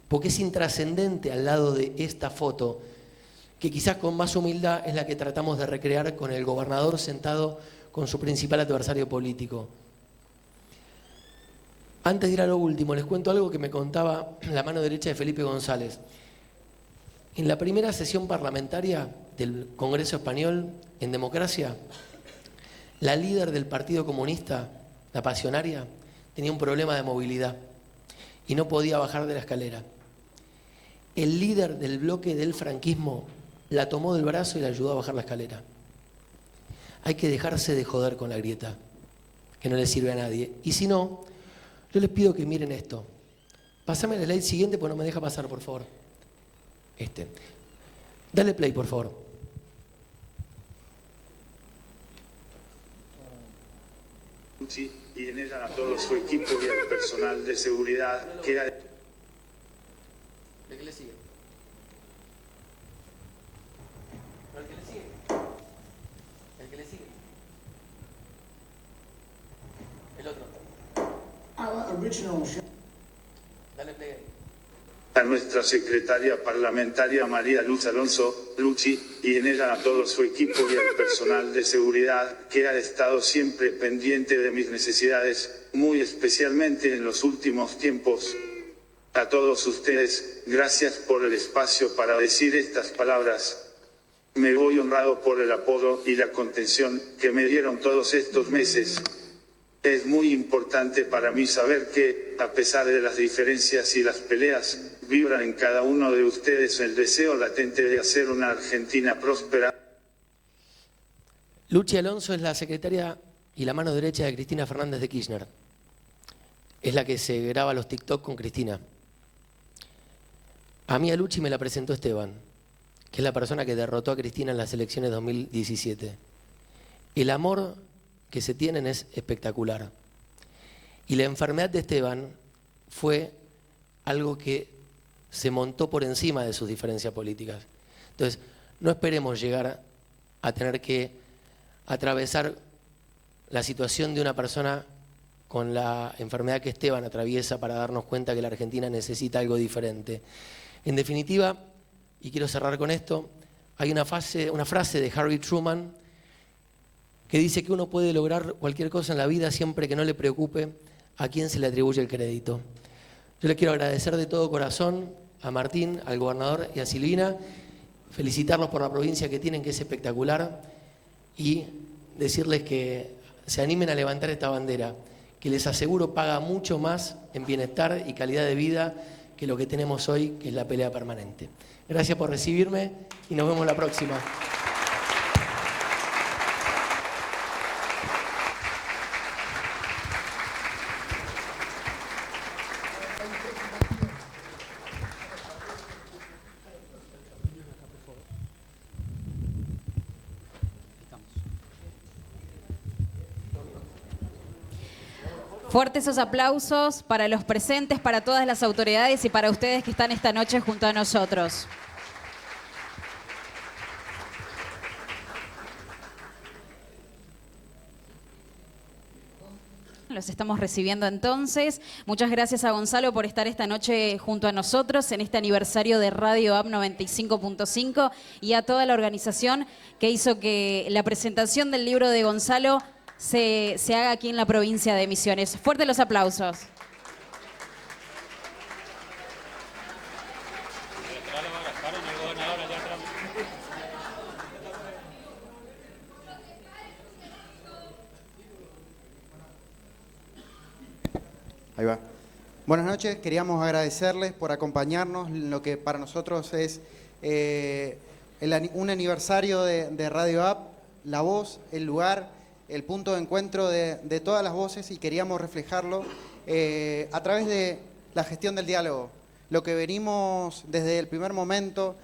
porque es intrascendente al lado de esta foto, que quizás con más humildad es la que tratamos de recrear con el gobernador sentado con su principal adversario político. Antes de ir a lo último, les cuento algo que me contaba la mano derecha de Felipe González. En la primera sesión parlamentaria del Congreso Español, en democracia, la líder del Partido Comunista, la Pasionaria, tenía un problema de movilidad y no podía bajar de la escalera. El líder del bloque del franquismo la tomó del brazo y la ayudó a bajar la escalera. Hay que dejarse de joder con la grieta, que no le sirve a nadie. Y si no, yo les pido que miren esto. Pásame la slide siguiente, porque no me deja pasar, por favor. Dale play, por favor. Y en ella a todo su equipo y al personal de seguridad que era... ¿De qué le sigue? ¿El que le sigue? ¿El que le sigue? El otro. Dale play. nuestra secretaria parlamentaria María Luz Alonso, Luchi, y en ella a todo su equipo y al personal de seguridad que ha estado siempre pendiente de mis necesidades, muy especialmente en los últimos tiempos. A todos ustedes, gracias por el espacio para decir estas palabras. Me voy honrado por el apodo y la contención que me dieron todos estos meses. Es muy importante para mí saber que, a pesar de las diferencias y las peleas, vibra en cada uno de ustedes el deseo latente de hacer una Argentina próspera. Luchi Alonso es la secretaria y la mano derecha de Cristina Fernández de Kirchner. Es la que se graba los TikTok con Cristina. A mí a Luchi me la presentó Esteban, que es la persona que derrotó a Cristina en las elecciones 2017. El amor que se tienen es espectacular. Y la enfermedad de Esteban fue algo que se montó por encima de sus diferencias políticas. Entonces, no esperemos llegar a tener que atravesar la situación de una persona con la enfermedad que Esteban atraviesa para darnos cuenta que la Argentina necesita algo diferente. En definitiva, y quiero cerrar con esto, hay una frase de Harry Truman que dice que uno puede lograr cualquier cosa en la vida siempre que no le preocupe a quién se le atribuye el crédito. Yo les quiero agradecer de todo corazón a Martín, al gobernador y a Silvina, felicitarlos por la provincia que tienen, que es espectacular, y decirles que se animen a levantar esta bandera, que les aseguro paga mucho más en bienestar y calidad de vida que lo que tenemos hoy, que es la pelea permanente. Gracias por recibirme y nos vemos la próxima. Fuertes esos aplausos para los presentes, para todas las autoridades y para ustedes que están esta noche junto a nosotros. Los estamos recibiendo entonces. Muchas gracias a Gonzalo por estar esta noche junto a nosotros en este aniversario de Radio AP 95.5 y a toda la organización que hizo que la presentación del libro de Gonzalo se haga aquí en la provincia de Misiones. Fuertes los aplausos. Ahí va. Buenas noches, queríamos agradecerles por acompañarnos en lo que para nosotros es un aniversario de Radio AP, la voz, el lugar, el punto de encuentro de todas las voces, y queríamos reflejarlo a través de la gestión del diálogo. Lo que venimos desde el primer momento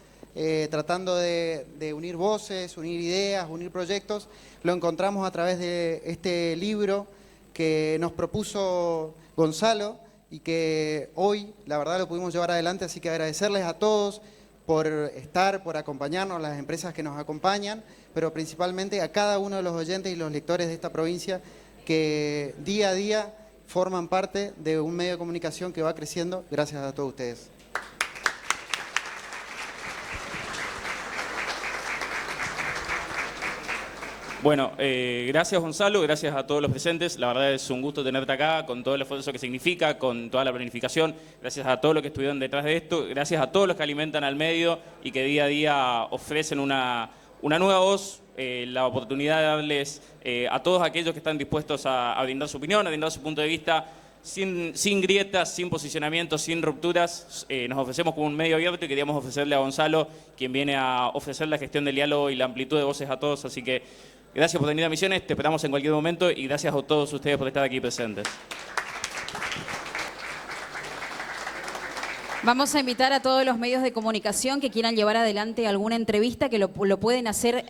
tratando de unir voces, unir ideas, unir proyectos, lo encontramos a través de este libro que nos propuso Gonzalo y que hoy, la verdad, lo pudimos llevar adelante, así que agradecerles a todos por estar, por acompañarnos, las empresas que nos acompañan, pero principalmente a cada uno de los oyentes y los lectores de esta provincia que día a día forman parte de un medio de comunicación que va creciendo gracias a todos ustedes. Bueno, gracias Gonzalo, gracias a todos los presentes. La verdad es un gusto tenerte acá, con todo el esfuerzo que significa, con toda la planificación. Gracias a todos los que estuvieron detrás de esto, gracias a todos los que alimentan al medio y que día a día ofrecen una nueva voz, la oportunidad de darles a todos aquellos que están dispuestos a brindar su opinión, a brindar su punto de vista, sin grietas, sin posicionamientos, sin rupturas. Nos ofrecemos como un medio abierto y queríamos ofrecerle a Gonzalo, quien viene a ofrecer la gestión del diálogo y la amplitud de voces a todos. Así que gracias por venir a Misiones, te esperamos en cualquier momento y gracias a todos ustedes por estar aquí presentes. Vamos a invitar a todos los medios de comunicación que quieran llevar adelante alguna entrevista, que lo pueden hacer